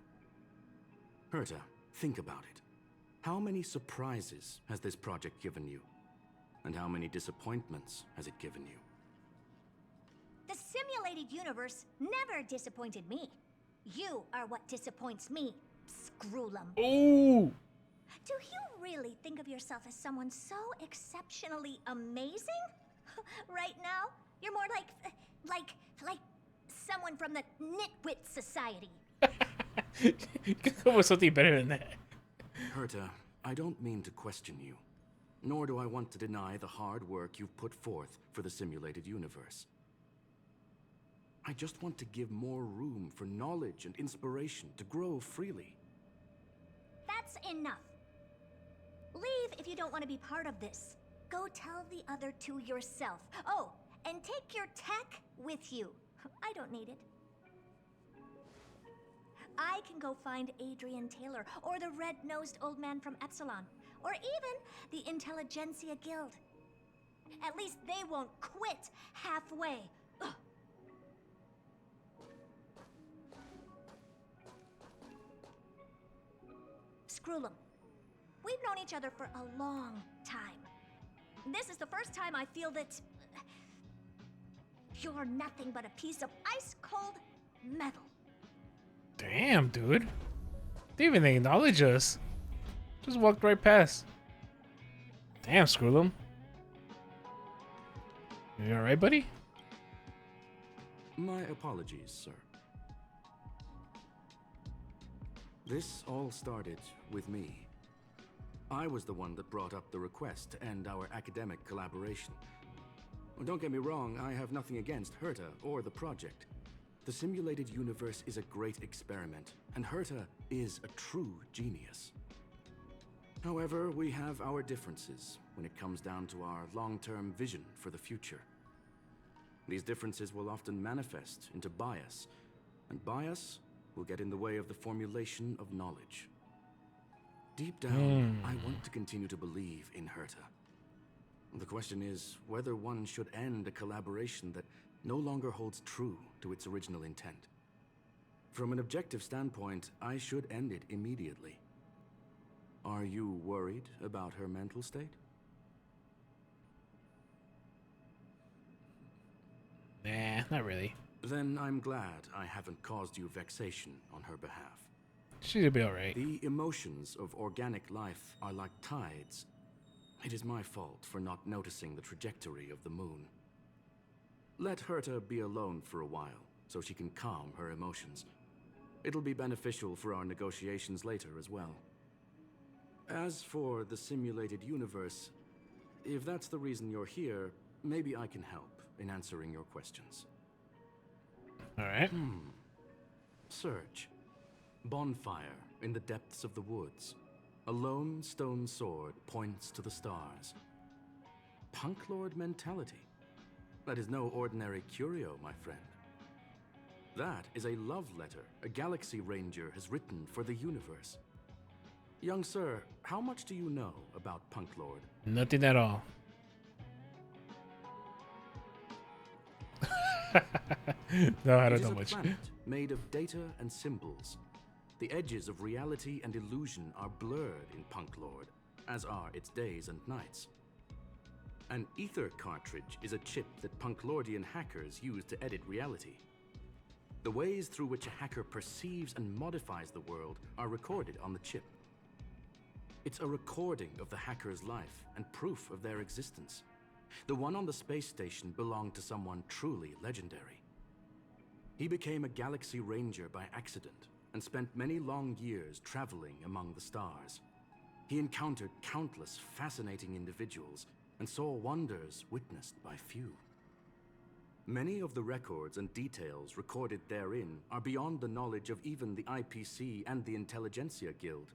Herta, think about it. How many surprises has this project given you? And how many disappointments has it given you?
The simulated universe never disappointed me. You are what disappoints me, Scroolum.
Ooh.
Do you really think of yourself as someone so exceptionally amazing? Right now, you're more like someone from the Nitwit Society.
Come with something better than that.
Herta, I don't mean to question you, nor do I want to deny the hard work you've put forth for the simulated universe. I just want to give more room for knowledge and inspiration to grow freely.
That's enough. Leave if you don't want to be part of this. Go tell the other two yourself. Oh, and take your tech with you. I don't need it. I can go find Adrian Taylor, or the red-nosed old man from Epsilon, or even the Intelligentsia Guild. At least they won't quit halfway. Ugh. Scroolum, we've known each other for a long time. This is the first time I feel that you're nothing but a piece of ice-cold metal.
Damn, dude. They even acknowledge us. Just walked right past. Damn, Scroolum. You alright, buddy?
My apologies, sir. This all started with me. I was the one that brought up the request to end our academic collaboration. Well, don't get me wrong, I have nothing against Herta or the project. The simulated universe is a great experiment, and Herta is a true genius. However, we have our differences when it comes down to our long-term vision for the future. These differences will often manifest into bias, and bias will get in the way of the formulation of knowledge. Deep down, I want to continue to believe in Herta. The question is whether one should end a collaboration that no longer holds true to its original intent. From an objective standpoint, I should end it immediately. Are you worried about her mental state?
Nah, not really.
Then I'm glad I haven't caused you vexation on her behalf.
She'll be alright.
The emotions of organic life are like tides. It is my fault for not noticing the trajectory of the moon. Let Herta be alone for a while, so she can calm her emotions. It'll be beneficial for our negotiations later as well. As for the simulated universe, if that's the reason you're here, maybe I can help in answering your questions.
Alright.
Search. Bonfire in the depths of the woods. A lone stone sword points to the stars. Punk Lord mentality. That is no ordinary curio, my friend. That is a love letter a Galaxy Ranger has written for the universe. Young sir, how much do you know about Punk Lord?
Nothing at all. No, I
It
don't
is
know
a
much.
planet made of data and symbols. The edges of reality and illusion are blurred in Punk Lord, as are its days and nights. An ether cartridge is a chip that Punklordian hackers use to edit reality. The ways through which a hacker perceives and modifies the world are recorded on the chip. It's a recording of the hacker's life and proof of their existence. The one on the space station belonged to someone truly legendary. He became a Galaxy Ranger by accident, and spent many long years traveling among the stars. He encountered countless fascinating individuals and saw wonders witnessed by few. Many of the records and details recorded therein are beyond the knowledge of even the IPC and the Intelligentsia Guild.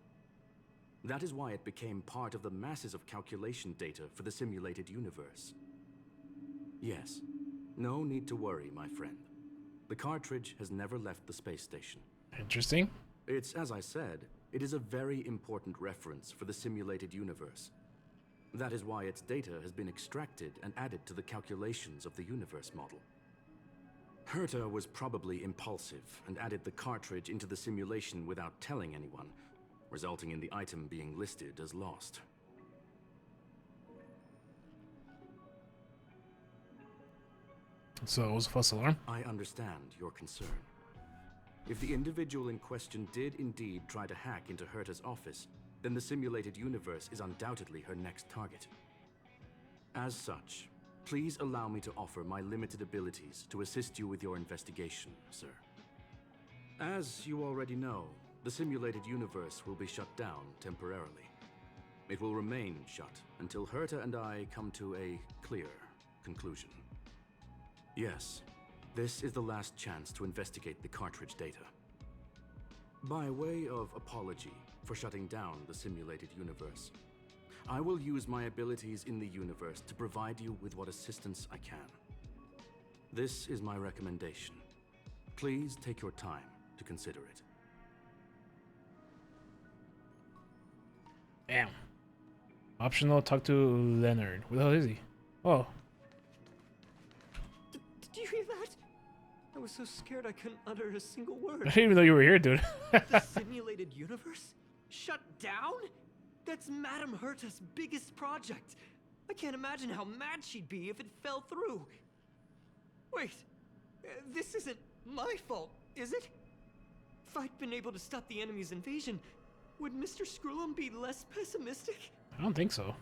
That is why it became part of the masses of calculation data for the simulated universe. Yes, no need to worry, my friend. The cartridge has never left the space station.
Interesting.
It's, as I said, it is a very important reference for the simulated universe. That is why its data has been extracted and added to the calculations of the universe model. Herta was probably impulsive and added the cartridge into the simulation without telling anyone, resulting in the item being listed as lost.
So it was a false alarm?
I understand your concern. If the individual in question did indeed try to hack into Herta's office, then the simulated universe is undoubtedly her next target. As such, please allow me to offer my limited abilities to assist you with your investigation, sir. As you already know, the simulated universe will be shut down temporarily. It will remain shut until Herta and I come to a clear conclusion. Yes, this is the last chance to investigate the cartridge data. By way of apology for shutting down the simulated universe, I will use my abilities in the universe to provide you with what assistance I can. This is my recommendation. Please take your time to consider it.
Damn. Optional, talk to Leonard. Where the hell is he? Oh.
Did you hear that? I was so scared I couldn't utter a single
I
word.
didn't even know you were here, dude.
The simulated universe? Shut down? That's Madame Herta's biggest project. I can't imagine how mad she'd be if it fell through. Wait, this isn't my fault, is it? If I'd been able to stop the enemy's invasion, would Mr. Screw'em be less pessimistic?
I don't think so.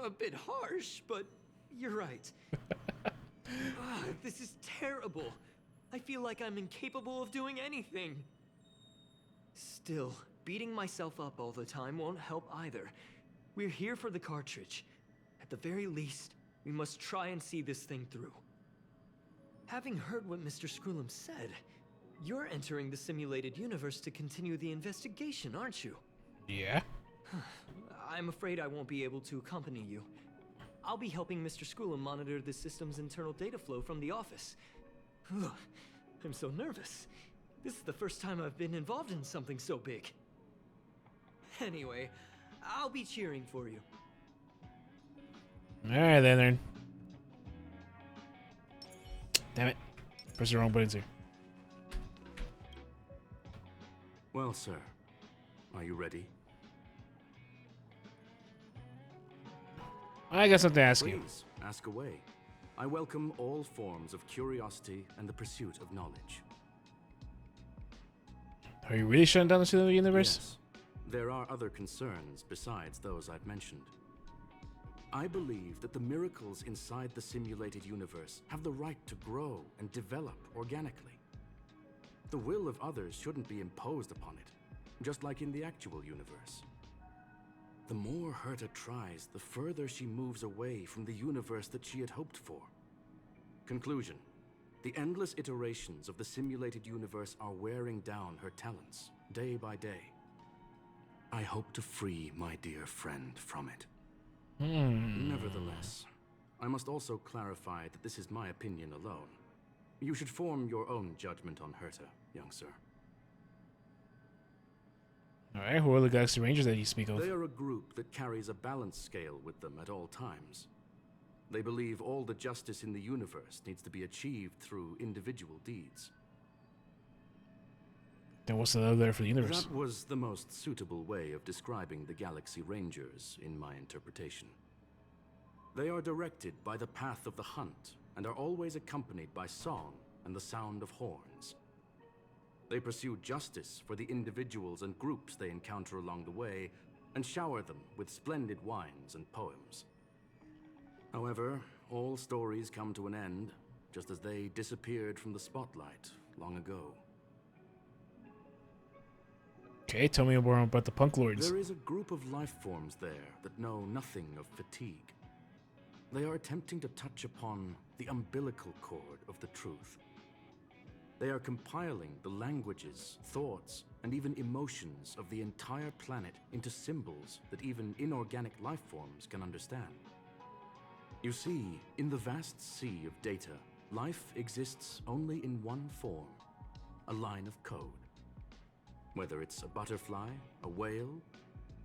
A bit harsh, but you're right. This is terrible. I feel like I'm incapable of doing anything. Still, beating myself up all the time won't help either. We're here for the cartridge. At the very least, we must try and see this thing through. Having heard what Mr. Screw'em said, you're entering the simulated universe to continue the investigation, aren't you?
Yeah.
I'm afraid I won't be able to accompany you. I'll be helping Mr. Screw'em monitor the system's internal data flow from the office. Ugh, I'm so nervous. This is the first time I've been involved in something so big. Anyway, I'll be cheering for you.
Alright, Leonard. Damn it. Press the wrong buttons here.
Well, sir, are you ready?
I got something to ask you.
Please, ask away. I welcome all forms of curiosity and the pursuit of knowledge.
Are you really shutting down the simulated universe?
Yes. There are other concerns besides those I've mentioned. I believe that the miracles inside the simulated universe have the right to grow and develop organically. The will of others shouldn't be imposed upon it, just like in the actual universe. The more Herta tries, the further she moves away from the universe that she had hoped for. Conclusion. The endless iterations of the simulated universe are wearing down her talents, day by day. I hope to free my dear friend from it. Nevertheless, I must also clarify that this is my opinion alone. You should form your own judgment on Herta, young sir.
Alright, who are the Galaxy Rangers that you speak of?
They are a group that carries a balance scale with them at all times. They believe all the justice in the universe needs to be achieved through individual deeds.
Then what's the love there for the universe?
That was the most suitable way of describing the Galaxy Rangers, in my interpretation. They are directed by the path of the hunt, and are always accompanied by song and the sound of horns. They pursue justice for the individuals and groups they encounter along the way, and shower them with splendid wines and poems. However, all stories come to an end, just as they disappeared from the spotlight long ago.
Okay, tell me more about the Punk Lords.
There is a group of life forms there that know nothing of fatigue. They are attempting to touch upon the umbilical cord of the truth. They are compiling the languages, thoughts, and even emotions of the entire planet into symbols that even inorganic life forms can understand. You see, in the vast sea of data, life exists only in one form, a line of code. Whether it's a butterfly, a whale,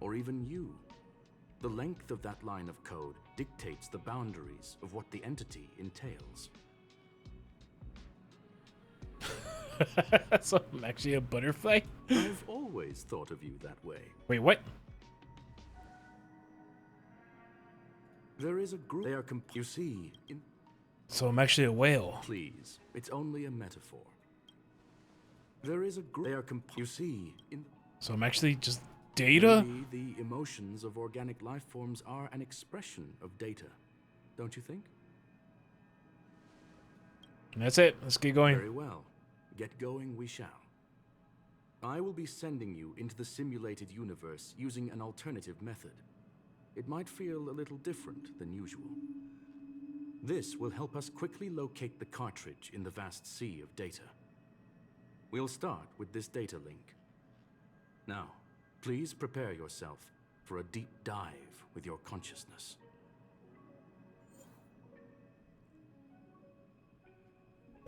or even you, the length of that line of code dictates the boundaries of what the entity entails.
So I'm actually a butterfly?
I've always thought of you that way.
Wait, what?
There is a group. They are you see,
So I'm actually a whale.
Please, it's only a metaphor. There is a group. They are you see,
So I'm actually just data?
Maybe the emotions of organic life forms are an expression of data, don't you think?
And that's it. Let's get going.
Very well. Get going we shall. I will be sending you into the simulated universe using an alternative method. It might feel a little different than usual. This will help us quickly locate the cartridge in the vast sea of data. We'll start with this data link. Now, please prepare yourself for a deep dive with your consciousness.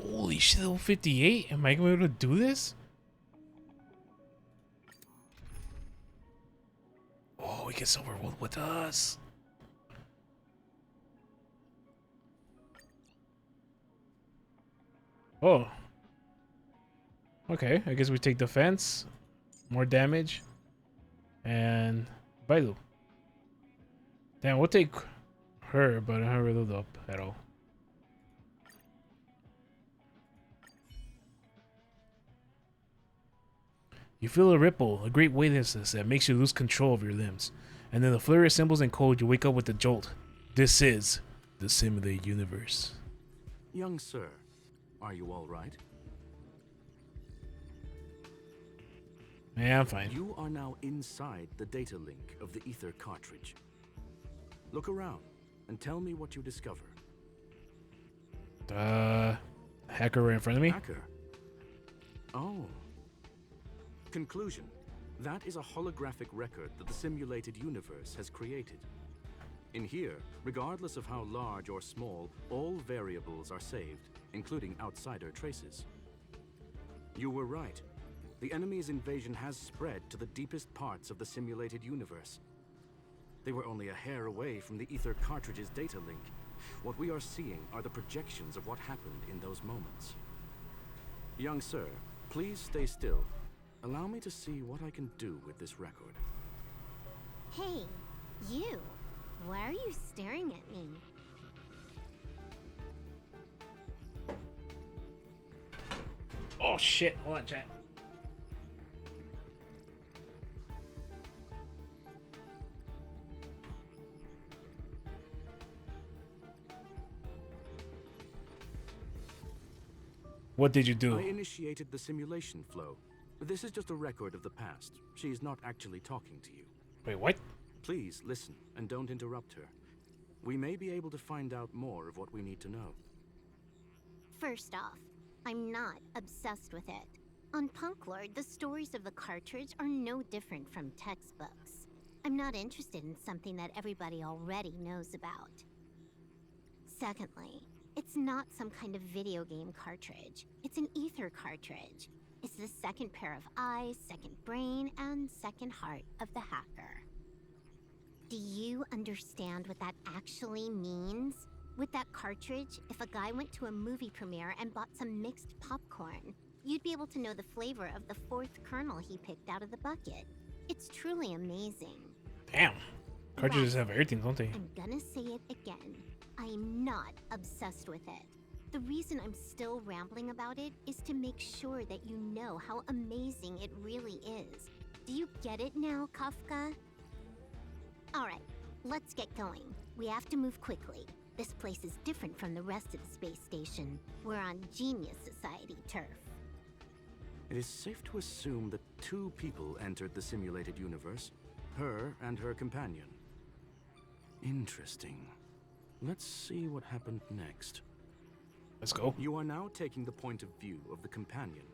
Holy shit, level 58? Am I gonna be able to do this? Oh, he gets overworld with us. Oh. Okay, I guess we take defense, more damage, and Bailu. Damn, we'll take her, but I haven't reloaded up at all. You feel a ripple, a great weightlessness that makes you lose control of your limbs. And then the flurry of symbols and code, you wake up with a jolt. This is the simulated universe.
Young sir, are you all right?
Yeah, I'm fine.
You are now inside the data link of the ether cartridge. Look around and tell me what you discover.
Hacker right in front of me?
Hacker? Oh. Conclusion. That is a holographic record that the simulated universe has created. In here, regardless of how large or small, all variables are saved, including outsider traces. You were right. The enemy's invasion has spread to the deepest parts of the simulated universe. They were only a hair away from the ether cartridge's data link. What we are seeing are the projections of what happened in those moments. Young sir, please stay still. Allow me to see what I can do with this record.
Hey, you. Why are you staring at me?
Oh shit, hold on, chat. What did you do?
I initiated the simulation flow. This is just a record of the past. She's not actually talking to you.
Wait, what?
Please listen and don't interrupt her. We may be able to find out more of what we need to know.
First off, I'm not obsessed with it. On Punk Lord, the stories of the cartridge are no different from textbooks. I'm not interested in something that everybody already knows about. Secondly, it's not some kind of video game cartridge. It's an ether cartridge. It's the second pair of eyes, second brain, and second heart of the hacker. Do you understand what that actually means? With that cartridge, if a guy went to a movie premiere and bought some mixed popcorn, you'd be able to know the flavor of the fourth kernel he picked out of the bucket. It's truly amazing.
Damn. Cartridges have everything, don't they?
I'm gonna say it again. I'm not obsessed with it. The reason I'm still rambling about it is to make sure that you know how amazing it really is. Do you get it now, Kafka? Alright, let's get going. We have to move quickly. This place is different from the rest of the space station. We're on Genius Society turf.
It is safe to assume that two people entered the simulated universe, her and her companion. Interesting. Let's see what happened next.
Let's go.
You are now taking the point of view of the companion.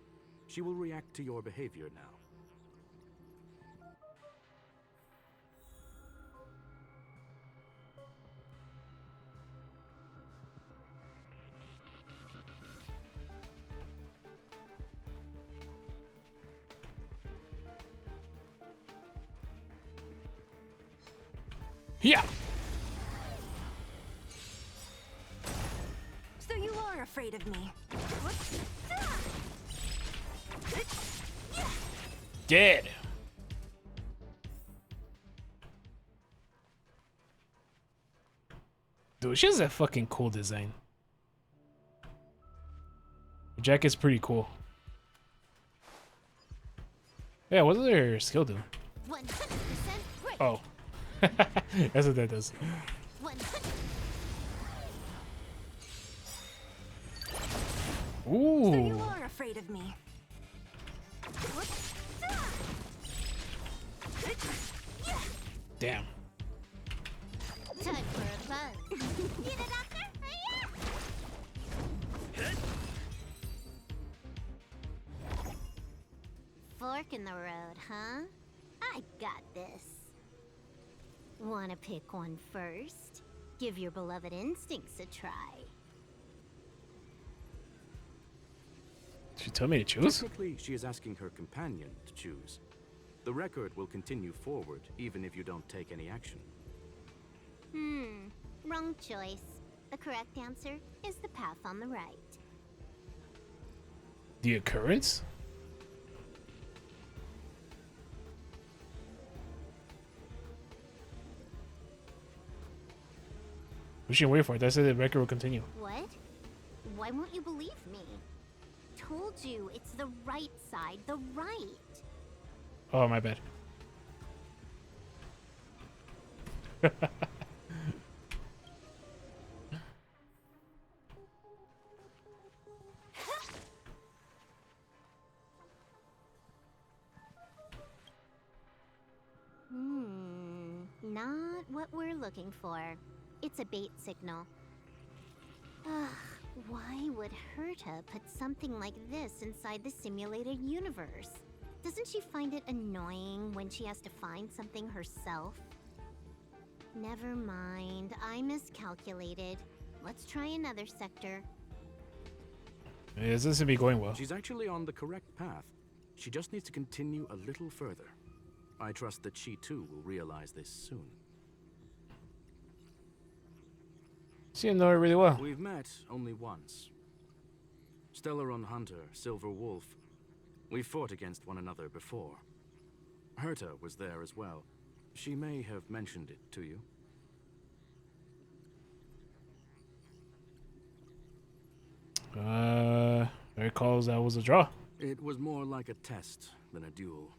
She will react to your behavior now.
Yeah.
So you are afraid of me.
Dead. Dude, she has a fucking cool design. The jacket's pretty cool. Yeah, what does her skill do?
100% right.
Oh. That's what that does.
100.
Ooh.
So you are afraid of me.
Damn.
Time for a run. Get it, Doctor? Fork in the road, huh? I got this. Wanna pick one first? Give your beloved instincts a try.
She told me to choose?
Technically, she is asking her companion to choose. The record will continue forward, even if you don't take any action.
Wrong choice. The correct answer is the path on the right.
The occurrence? We should wait for it. That's it. The record will continue.
What? Why won't you believe me? Told you, it's the right side, the right.
Oh, my bad.
Not what we're looking for. It's a bait signal. Ugh, why would Herta put something like this inside the simulated universe? Doesn't she find it annoying when she has to find something herself? Never mind, I miscalculated. Let's try another sector.
Yeah, this doesn't be going well.
She's actually on the correct path. She just needs to continue a little further. I trust that she too will realize this soon.
She didn't know it really well.
We've met only once. Stellaron Hunter, Silver Wolf. We fought against one another before. Herta was there as well. She may have mentioned it to you.
I recall that was a draw.
It was more like a test than a duel.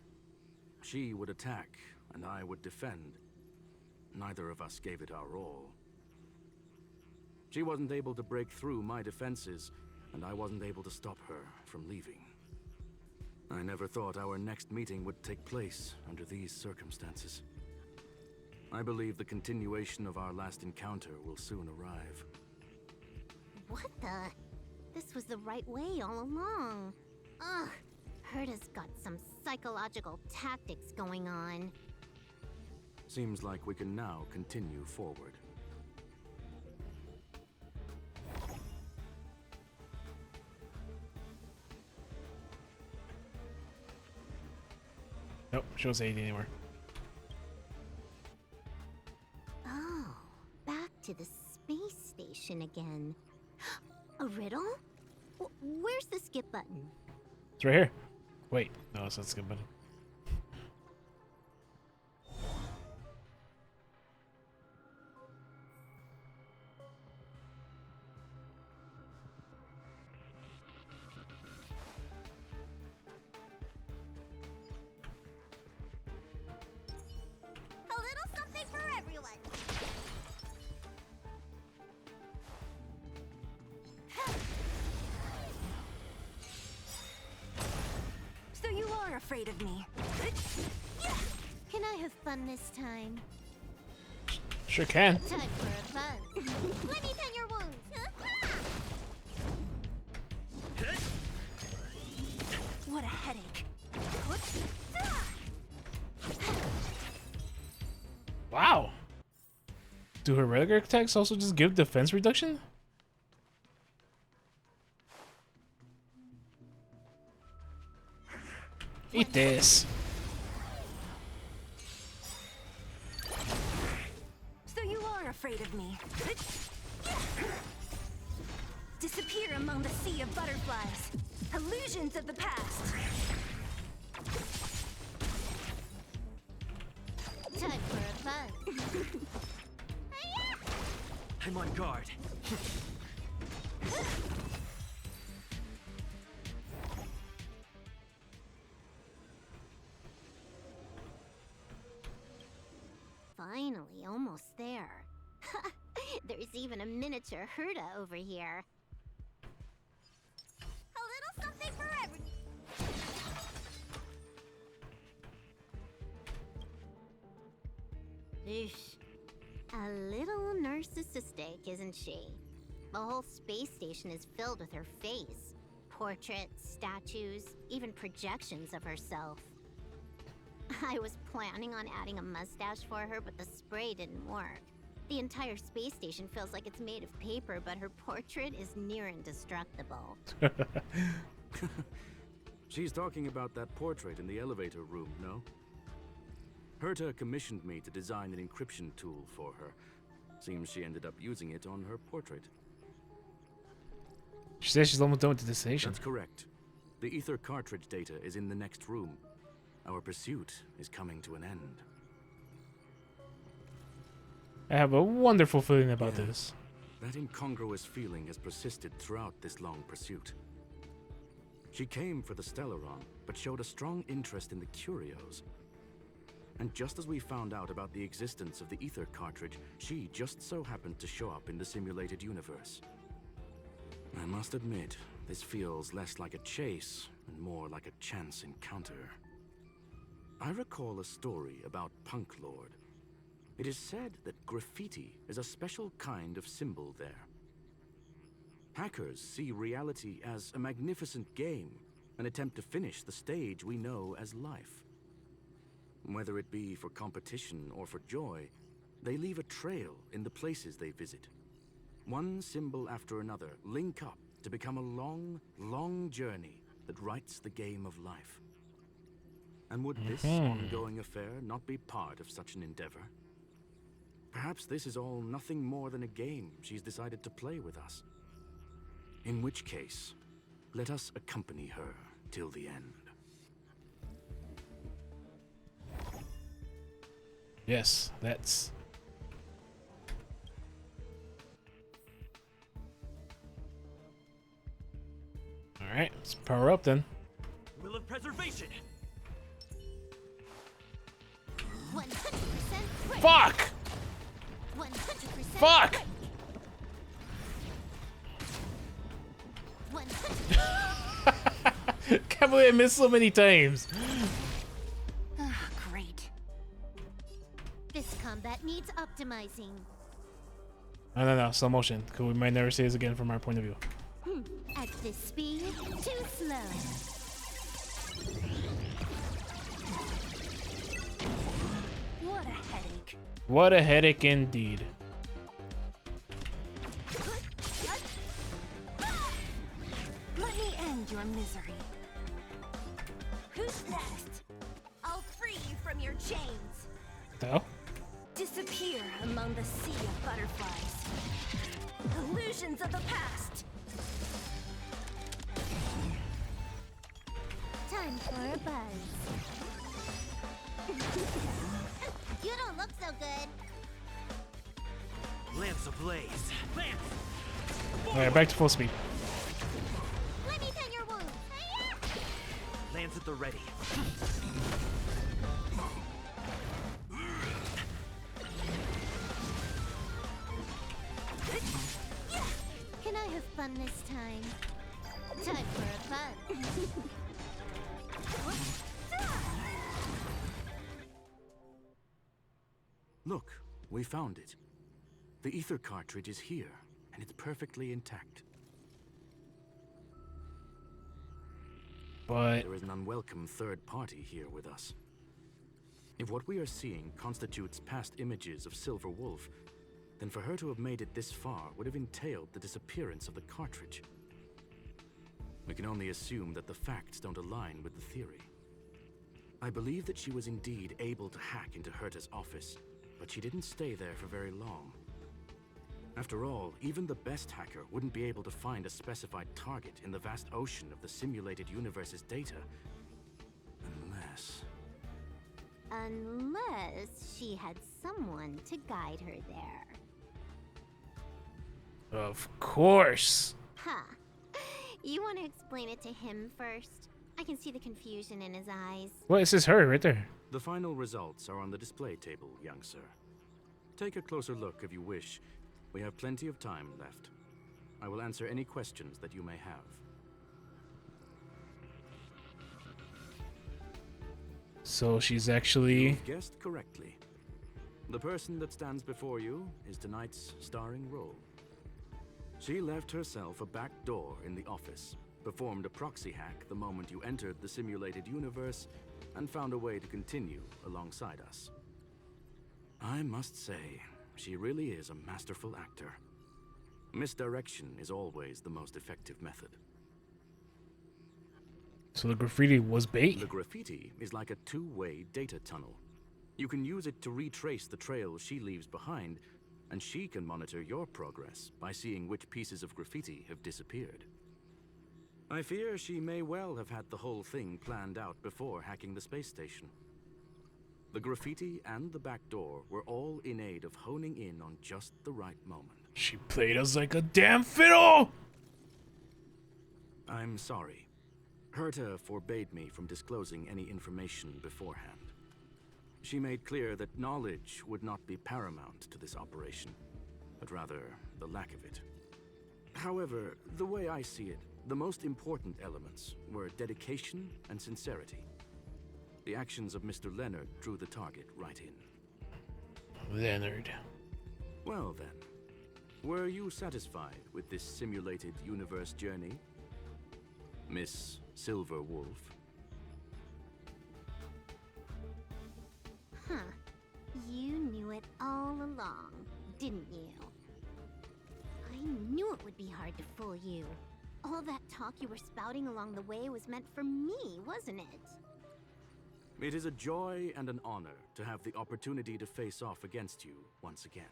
She would attack, and I would defend. Neither of us gave it our all. She wasn't able to break through my defenses, and I wasn't able to stop her from leaving. I never thought our next meeting would take place under these circumstances. I believe the continuation of our last encounter will soon arrive.
What the? This was the right way all along. Ugh, Herta's got some psychological tactics going on.
Seems like we can now continue forward.
Nope, she don't say anything anymore.
Oh, back to the space station again. A riddle? Where's the skip button?
It's right here. Wait, no, it's not skip button.
A little something for everyone. afraid of me.
Can I have fun this time?
Sure can.
Time for a buzz. Let me tend your wounds.
What a headache.
Wow. Do her regular attacks also just give defense reduction? Eat this.
So you are afraid of me. Disappear among the sea of butterflies. Illusions of the past.
Time for a buzz.
I'm on guard.
Finally, almost there. There's even a miniature Herta over here.
A little something for every.
Eesh. A little narcissistic, isn't she? The whole space station is filled with her face. Portraits, statues, even projections of herself. I was planning on adding a mustache for her, but the spray didn't work. The entire space station feels like it's made of paper, but her portrait is near indestructible.
She's talking about that portrait in the elevator room, no? Herta commissioned me to design an encryption tool for her. Seems she ended up using it on her portrait.
She says she's almost done with the destination.
That's correct. The ether cartridge data is in the next room. Our pursuit is coming to an end.
I have a wonderful feeling about this.
That incongruous feeling has persisted throughout this long pursuit. She came for the Stellaron, but showed a strong interest in the curios. And just as we found out about the existence of the ether cartridge, she just so happened to show up in the simulated universe. I must admit, this feels less like a chase and more like a chance encounter. I recall a story about Punk Lord. It is said that graffiti is a special kind of symbol there. Hackers see reality as a magnificent game, an attempt to finish the stage we know as life. Whether it be for competition or for joy, they leave a trail in the places they visit. One symbol after another link up to become a long, long journey that writes the game of life. And would this ongoing affair not be part of such an endeavor? Perhaps this is all nothing more than a game she's decided to play with us. In which case, let us accompany her till the end.
Yes, that's... Alright, let's power up then.
Will of preservation.
100% right.
Fuck!
100%
Fuck!
right. 100%.
Can't believe I missed so many times.
Great. This combat needs optimizing.
No, slow motion, because we might never see this again from our point of view.
At this speed, too slow.
What a headache.
What a headache indeed.
Let me end your misery. Who's next? I'll free you from your chains.
No?
Disappear among the sea of butterflies. Illusions of the past.
Time for a buzz. You don't look so good.
Lamps ablaze. Lamps!
Alright, back to full speed.
Let me tend your wounds.
Lamps at the ready.
Can I have fun this time? Time for a buzz.
Look, we found it. The ether cartridge is here, and it's perfectly intact.
But
There is an unwelcome third party here with us. If what we are seeing constitutes past images of Silver Wolf, then for her to have made it this far would have entailed the disappearance of the cartridge. We can only assume that the facts don't align with the theory. I believe that she was indeed able to hack into Herta's office, but she didn't stay there for very long. After all, even the best hacker wouldn't be able to find a specified target in the vast ocean of the simulated universe's data.
Unless she had someone to guide her there.
of course.
Huh. You want to explain it to him first? I can see the confusion in his eyes.
What is this her right there?
The final results are on the display table, young sir. Take a closer look if you wish. We have plenty of time left. I will answer any questions that you may have.
So she's actually...
You've guessed correctly. The person that stands before you is tonight's starring role. She left herself a back door in the office, performed a proxy hack the moment you entered the simulated universe, and found a way to continue alongside us. I must say, she really is a masterful actor. Misdirection is always the most effective method.
So the graffiti was bait?
The graffiti is like a two-way data tunnel. You can use it to retrace the trail she leaves behind, and she can monitor your progress by seeing which pieces of graffiti have disappeared. I fear she may well have had the whole thing planned out before hacking the space station. The graffiti and the back door were all in aid of honing in on just the right moment.
She played us like a damn fiddle!
I'm sorry. Herta forbade me from disclosing any information beforehand. She made clear that knowledge would not be paramount to this operation, but rather the lack of it. However, the way I see it, the most important elements were dedication and sincerity. The actions of Mr. Leonard drew the target right in.
Leonard.
Well then, were you satisfied with this simulated universe journey, Miss Silver Wolf?
Huh. You knew it all along, didn't you? I knew it would be hard to fool you. All that talk you were spouting along the way was meant for me, wasn't it?
It is a joy and an honor to have the opportunity to face off against you once again.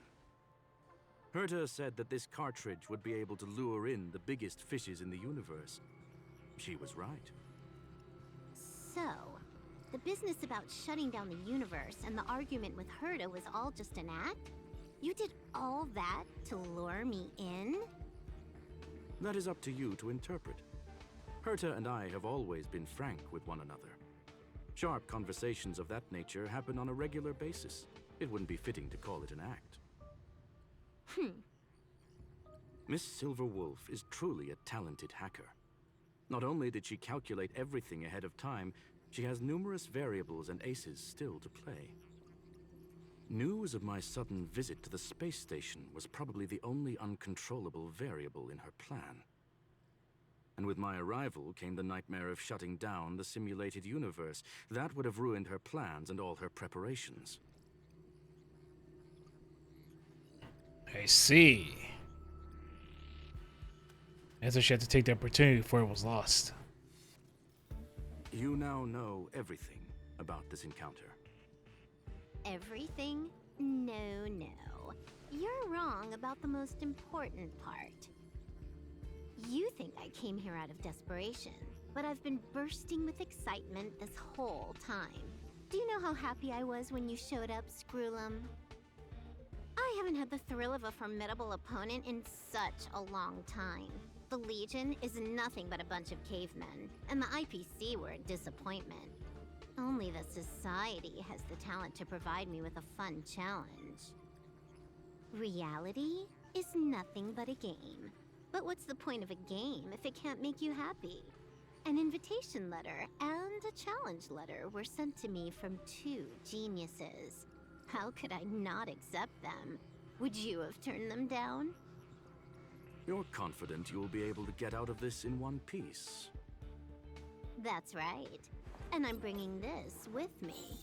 Herta said that this cartridge would be able to lure in the biggest fishes in the universe. She was right.
So, the business about shutting down the universe and the argument with Herta was all just an act? You did all that to lure me in?
That is up to you to interpret. Herta and I have always been frank with one another. Sharp conversations of that nature happen on a regular basis. It wouldn't be fitting to call it an act. Miss Silver Wolf is truly a talented hacker. Not only did she calculate everything ahead of time, she has numerous variables and aces still to play. News of my sudden visit to the space station was probably the only uncontrollable variable in her plan. And with my arrival came the nightmare of shutting down the simulated universe. That would have ruined her plans and all her preparations.
I see. And so she had to take the opportunity before it was lost.
You now know everything about this encounter.
Everything? No. You're wrong about the most important part. You think I came here out of desperation, but I've been bursting with excitement this whole time. Do you know how happy I was when you showed up, Screwlum? I haven't had the thrill of a formidable opponent in such a long time. The Legion is nothing but a bunch of cavemen, and the IPC were a disappointment. Only the Society has the talent to provide me with a fun challenge. Reality is nothing but a game. But what's the point of a game if it can't make you happy? An invitation letter and a challenge letter were sent to me from two geniuses. How could I not accept them? Would you have turned them down?
You're confident you'll be able to get out of this in one piece.
That's right. And I'm bringing this with me.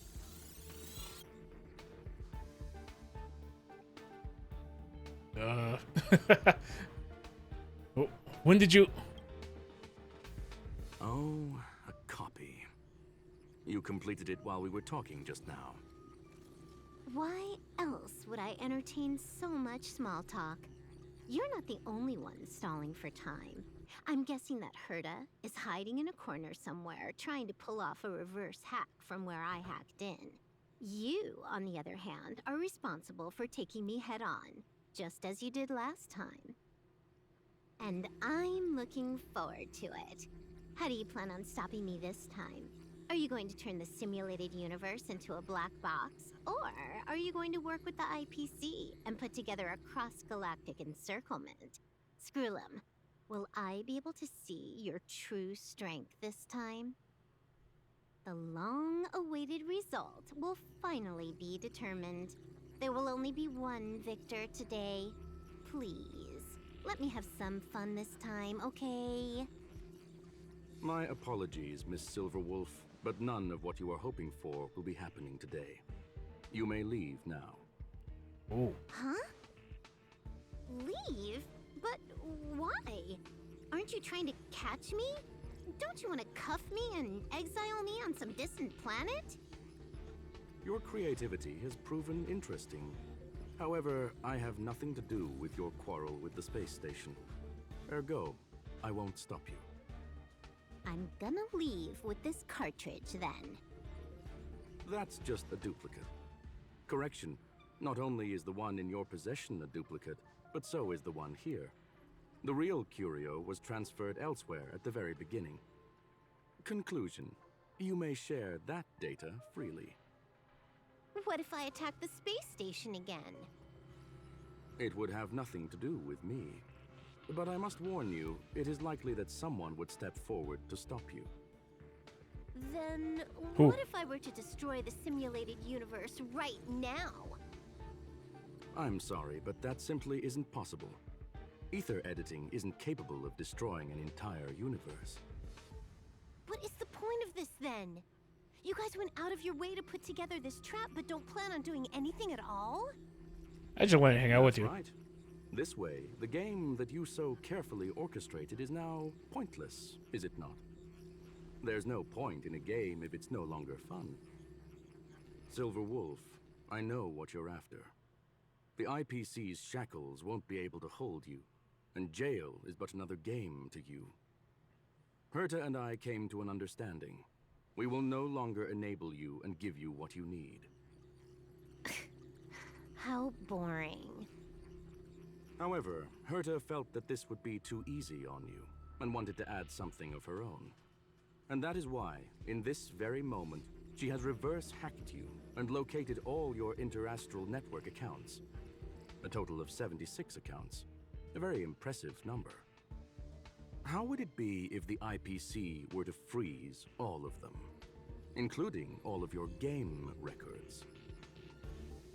Oh, when did you...
Oh, a copy. You completed it while we were talking just now.
Why else would I entertain so much small talk? You're not the only one stalling for time. I'm guessing that Herta is hiding in a corner somewhere, trying to pull off a reverse hack from where I hacked in. You, on the other hand, are responsible for taking me head on, just as you did last time. And I'm looking forward to it. How do you plan on stopping me this time? Are you going to turn the simulated universe into a black box? Or are you going to work with the IPC and put together a cross-galactic encirclement? Screwlum, will I be able to see your true strength this time? The long-awaited result will finally be determined. There will only be one victor today. Please, let me have some fun this time, okay?
My apologies, Miss Silverwolf, but none of what you are hoping for will be happening today. You may leave now.
Oh.
Huh? Leave? But why? Aren't you trying to catch me? Don't you want to cuff me and exile me on some distant planet?
Your creativity has proven interesting. However, I have nothing to do with your quarrel with the space station. Ergo, I won't stop you.
I'm gonna leave with this cartridge then.
That's just a duplicate. Correction, not only is the one in your possession a duplicate, but so is the one here. The real curio was transferred elsewhere at the very beginning. Conclusion, you may share that data freely.
What if I attack the space station again?
It would have nothing to do with me. But I must warn you, it is likely that someone would step forward to stop you.
Then
Who?
what if I were to destroy the simulated universe right now?
I'm sorry, but that simply isn't possible. Ether editing isn't capable of destroying an entire universe.
What is the point of this then? You guys went out of your way to put together this trap but don't plan on doing anything at all?
I just want to hang out with
That's
you.
right. This way, the game that you so carefully orchestrated is now pointless, is it not? There's no point in a game if it's no longer fun. Silver Wolf, I know what you're after. The IPC's shackles won't be able to hold you, and jail is but another game to you. Herta and I came to an understanding. We will no longer enable you and give you what you need.
How boring.
However, Herta felt that this would be too easy on you, and wanted to add something of her own. And that is why, in this very moment, she has reverse-hacked you and located all your interastral network accounts. A total of 76 accounts. A very impressive number. How would it be if the IPC were to freeze all of them, including all of your game records?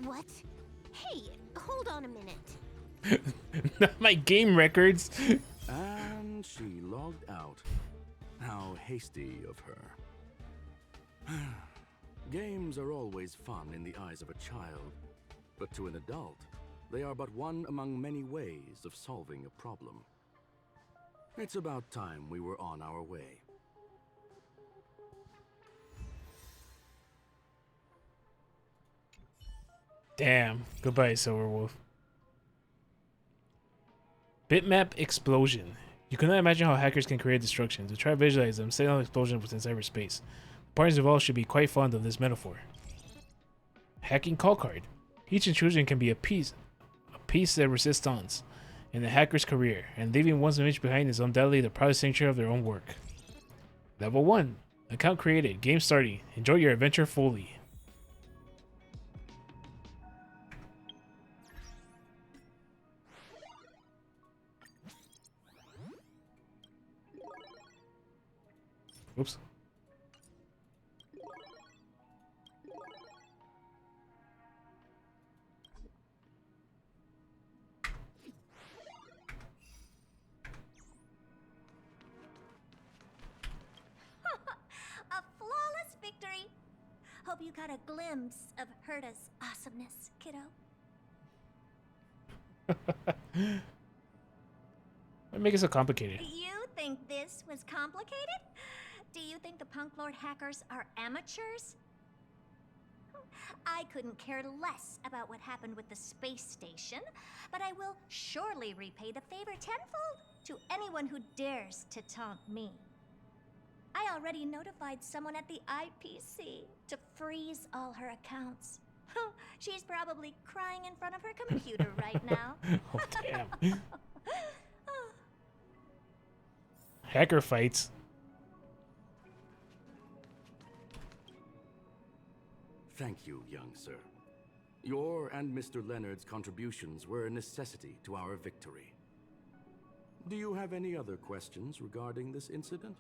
What? Hey, hold on a minute.
Not my game records.
And she logged out. How hasty of her. Games are always fun in the eyes of a child, but to an adult, they are but one among many ways of solving a problem. It's about time we were on our way.
Damn. Goodbye, Silverwolf. Bitmap explosion. You cannot imagine how hackers can create destruction. To try to visualize them, setting off explosion within cyberspace. Parties involved should be quite fond of this metaphor. Hacking call card. Each intrusion can be a piece of resistance in the hacker's career, and leaving one's image behind is undoubtedly the proudest signature of their own work. Level 1. Account created. Game starting. Enjoy your adventure fully. Oops.
Hope you got a glimpse of Herta's awesomeness, kiddo.
Why make it so complicated?
You think this was complicated? Do you think the Punk Lord hackers are amateurs? I couldn't care less about what happened with the space station, but I will surely repay the favor tenfold to anyone who dares to taunt me. I already notified someone at the IPC to freeze all her accounts. She's probably crying in front of her computer right now.
Oh, damn. Hacker fights.
Thank you, young sir. Your and Mr. Leonard's contributions were a necessity to our victory. Do you have any other questions regarding this incident?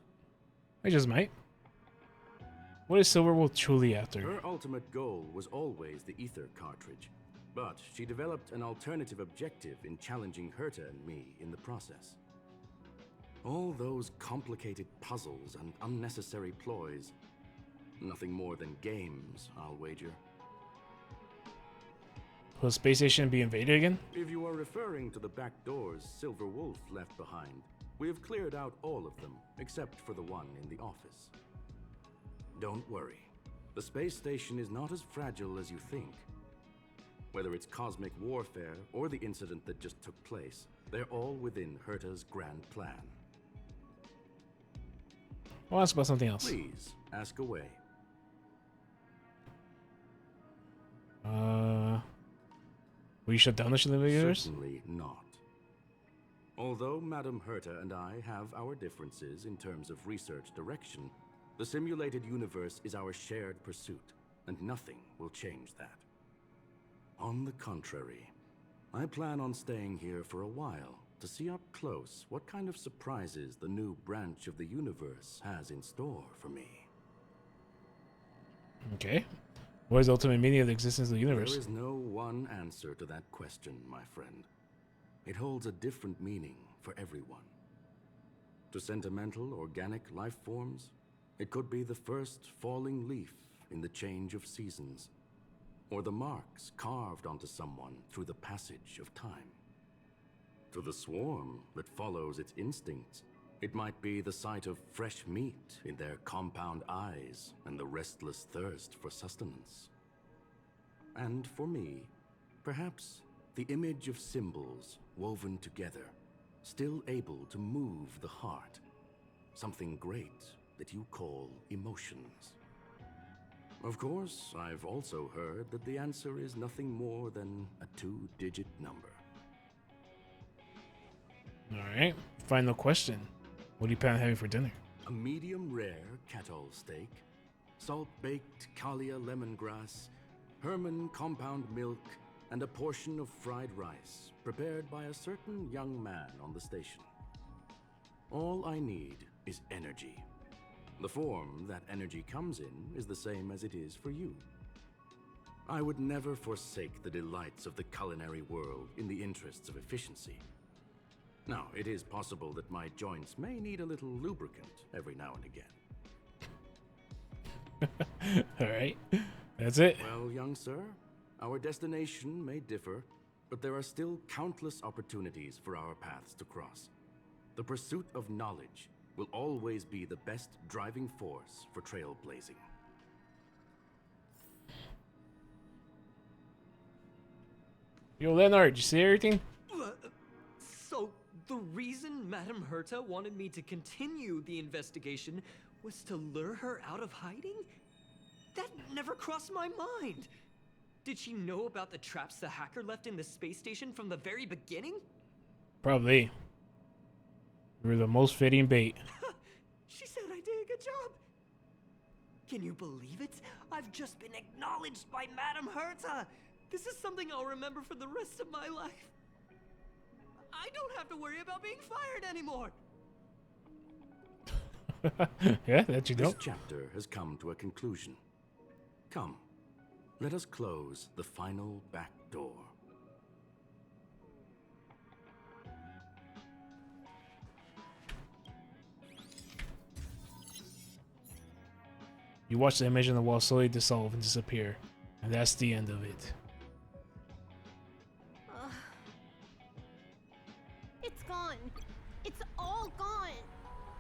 I just might. What is Silverwolf truly after?
Her ultimate goal was always the ether cartridge, but she developed an alternative objective in challenging Herta and me in the process. All those complicated puzzles and unnecessary ploys, nothing more than games, I'll wager.
Will the space station be invaded again?
If you are referring to the back doors Silver Wolf left behind, we have cleared out all of them, except for the one in the office. Don't worry. The space station is not as fragile as you think. Whether it's cosmic warfare or the incident that just took place, they're all within Herta's grand plan.
I'll ask about something else.
Please, ask away.
Will you shut down the universe?
Certainly not. Although Madame Herta and I have our differences in terms of research direction, the simulated universe is our shared pursuit, and nothing will change that. On the contrary, I plan on staying here for a while to see up close what kind of surprises the new branch of the universe has in store for me.
Okay. What is the ultimate meaning of the existence of the universe?
There is no one answer to that question, my friend. It holds a different meaning for everyone. To sentimental, organic life forms, it could be the first falling leaf in the change of seasons, or the marks carved onto someone through the passage of time. To the swarm that follows its instincts, it might be the sight of fresh meat in their compound eyes and the restless thirst for sustenance. And for me, perhaps the image of symbols woven together, still able to move the heart, something great that you call emotions. Of course, I've also heard that the answer is nothing more than a 2-digit number.
Alright. Final question. What do you plan on having for dinner?
A medium rare cattle steak, salt-baked Kalia lemongrass, Herman compound milk, and a portion of fried rice prepared by a certain young man on the station. All I need is energy. The form that energy comes in is the same as it is for you. I would never forsake the delights of the culinary world in the interests of efficiency. Now, it is possible that my joints may need a little lubricant every now and again.
Alright. That's it.
Well, young sir, our destination may differ, but there are still countless opportunities for our paths to cross. The pursuit of knowledge will always be the best driving force for trailblazing.
Yo, Leonard, you see everything?
So, the reason Madame Herta wanted me to continue the investigation was to lure her out of hiding? That never crossed my mind. Did she know about the traps the hacker left in the space station from the very beginning?
Probably. You were the most fitting bait.
She said I did a good job. Can you believe it? I've just been acknowledged by Madame Herta. This is something I'll remember for the rest of my life. I don't have to worry about being fired anymore.
Yeah, that you
This
don't.
chapter has come to a conclusion. Come, let us close the final back door.
You watch the image on the wall slowly dissolve and disappear, and that's the end of it.
It's gone. It's all gone.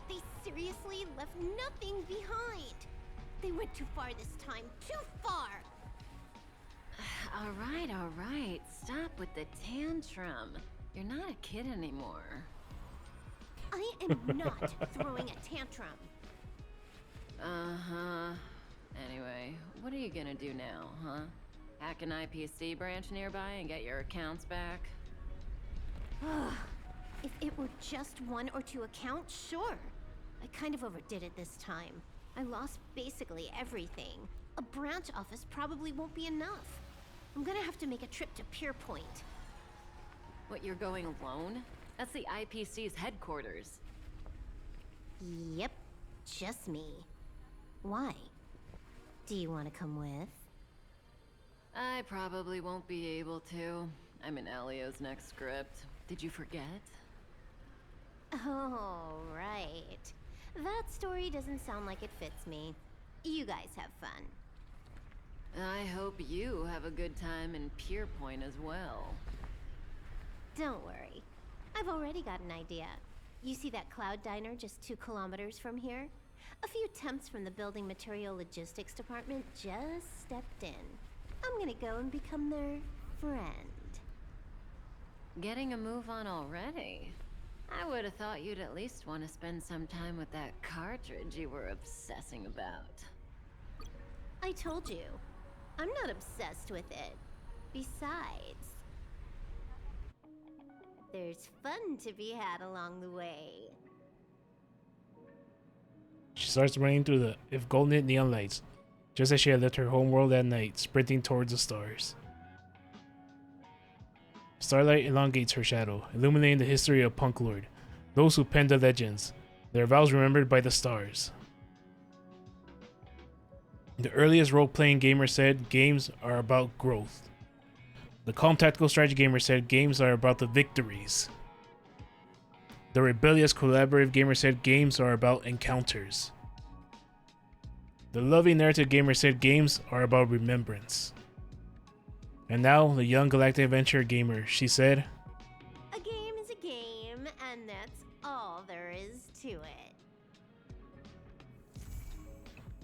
They seriously left nothing behind. They went too far this time. Too far.
All right. Stop with the tantrum. You're not a kid anymore.
I am not throwing a tantrum.
Uh-huh. Anyway, what are you gonna do now, huh? Hack an IPC branch nearby and get your accounts back?
If it were just 1 or 2 accounts, sure. I kind of overdid it this time. I lost basically everything. A branch office probably won't be enough. I'm gonna have to make a trip to Pierpoint.
What, you're going alone? That's the IPC's headquarters.
Yep, just me. Why? Do you want to come with?
I probably won't be able to. I'm in Elio's next script. Did you forget?
Oh, right. That story doesn't sound like it fits me. You guys have fun.
I hope you have a good time in Pierpoint as well.
Don't worry. I've already got an idea. You see that Cloud Diner just 2 kilometers from here? A few temps from the Building Material Logistics Department just stepped in. I'm gonna go and become their friend.
Getting a move on already? I would have thought you'd at least want to spend some time with that cartridge you were obsessing about.
I told you, I'm not obsessed with it. Besides, there's fun to be had along the way.
She starts running through the if golden neon lights, just as she had left her homeworld that night, sprinting towards the stars. Starlight elongates her shadow, illuminating the history of Punk Lord, those who penned the legends, their vows remembered by the stars. The earliest role-playing gamer said games are about growth. The calm tactical strategy gamer said games are about the victories. The rebellious collaborative gamer said games are about encounters. The loving narrative gamer said games are about remembrance. And now, the young galactic adventure gamer, she said,
A game is a game, and that's all there is to it.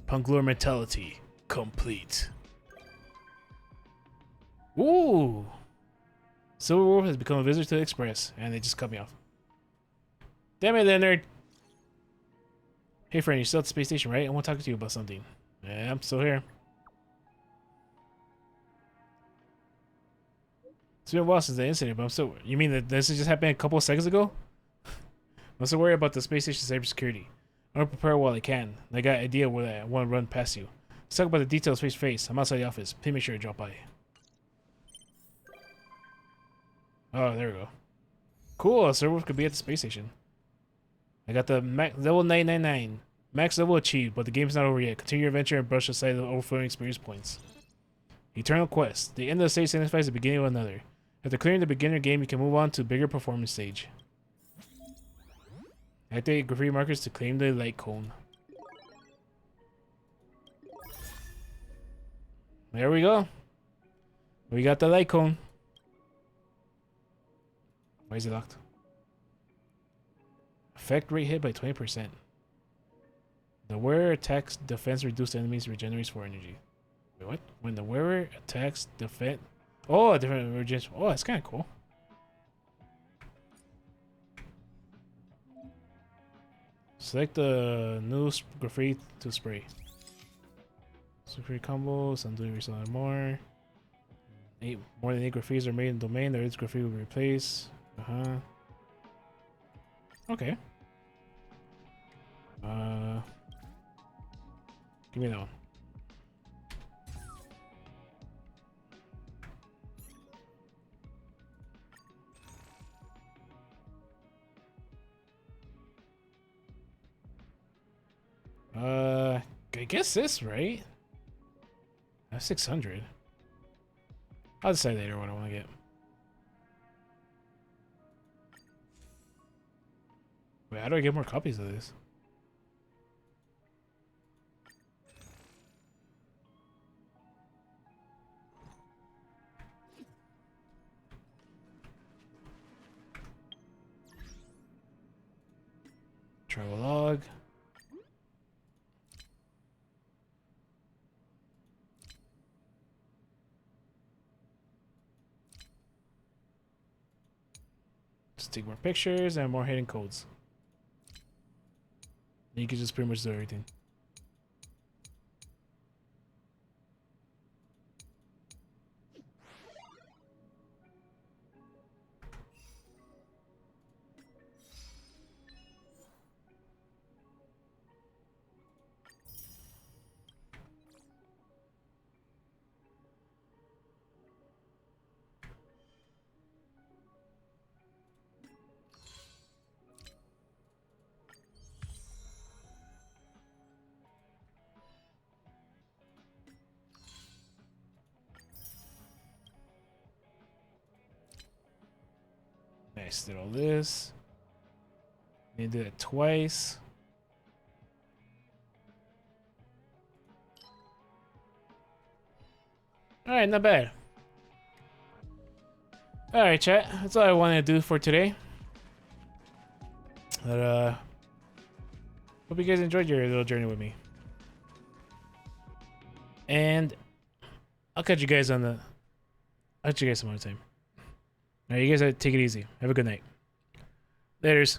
Punk Lord mentality complete. Ooh! Silver Wolf has become a visitor to the Express, and they just cut me off. Damn it, Leonard! Hey friend, you're still at the space station, right? I want to talk to you about something. Yeah, I'm still here. It's been a while since the incident, but I'm still... You mean that this just happened a couple of seconds ago? I'm still worried about the space station cybersecurity. I'm gonna prepare while I can. I got an idea where I want to run past you. Let's talk about the details face to face. I'm outside the office. Please make sure to drop by. Oh, there we go. Cool, server could be at the space station. I got the max level 999. Max level achieved, but the game's not over yet. Continue your adventure and brush aside the overflowing experience points. Eternal Quest. The end of the stage signifies the beginning of another. After clearing the beginner game, you can move on to bigger performance stage. Activate graffiti markers to claim the light cone. There we go. We got the light cone. Why is it locked? Effect rate hit by 20%. The wearer attacks defense reduced enemies regenerates 4 energy. Wait, what? When the wearer attacks defense... Oh, a different regenerates... Oh, that's kind of cool. Select the new graffiti to spray. Spray combos, undo reselling more. More than 8 graffitis are made in the domain. There is graffiti will be replaced. Okay. Give me that one. I guess this, right? That's 600. I'll decide later what I want to get. Wait, how do I get more copies of this? Just take more pictures and more hidden codes. You can just pretty much do everything. Nice, did all this. They did it twice. Alright, not bad. Alright, chat. That's all I wanted to do for today. But, hope you guys enjoyed your little journey with me. And I'll catch you guys on the... I'll catch you guys some other time. Alright, you guys take it easy. Have a good night. Laters.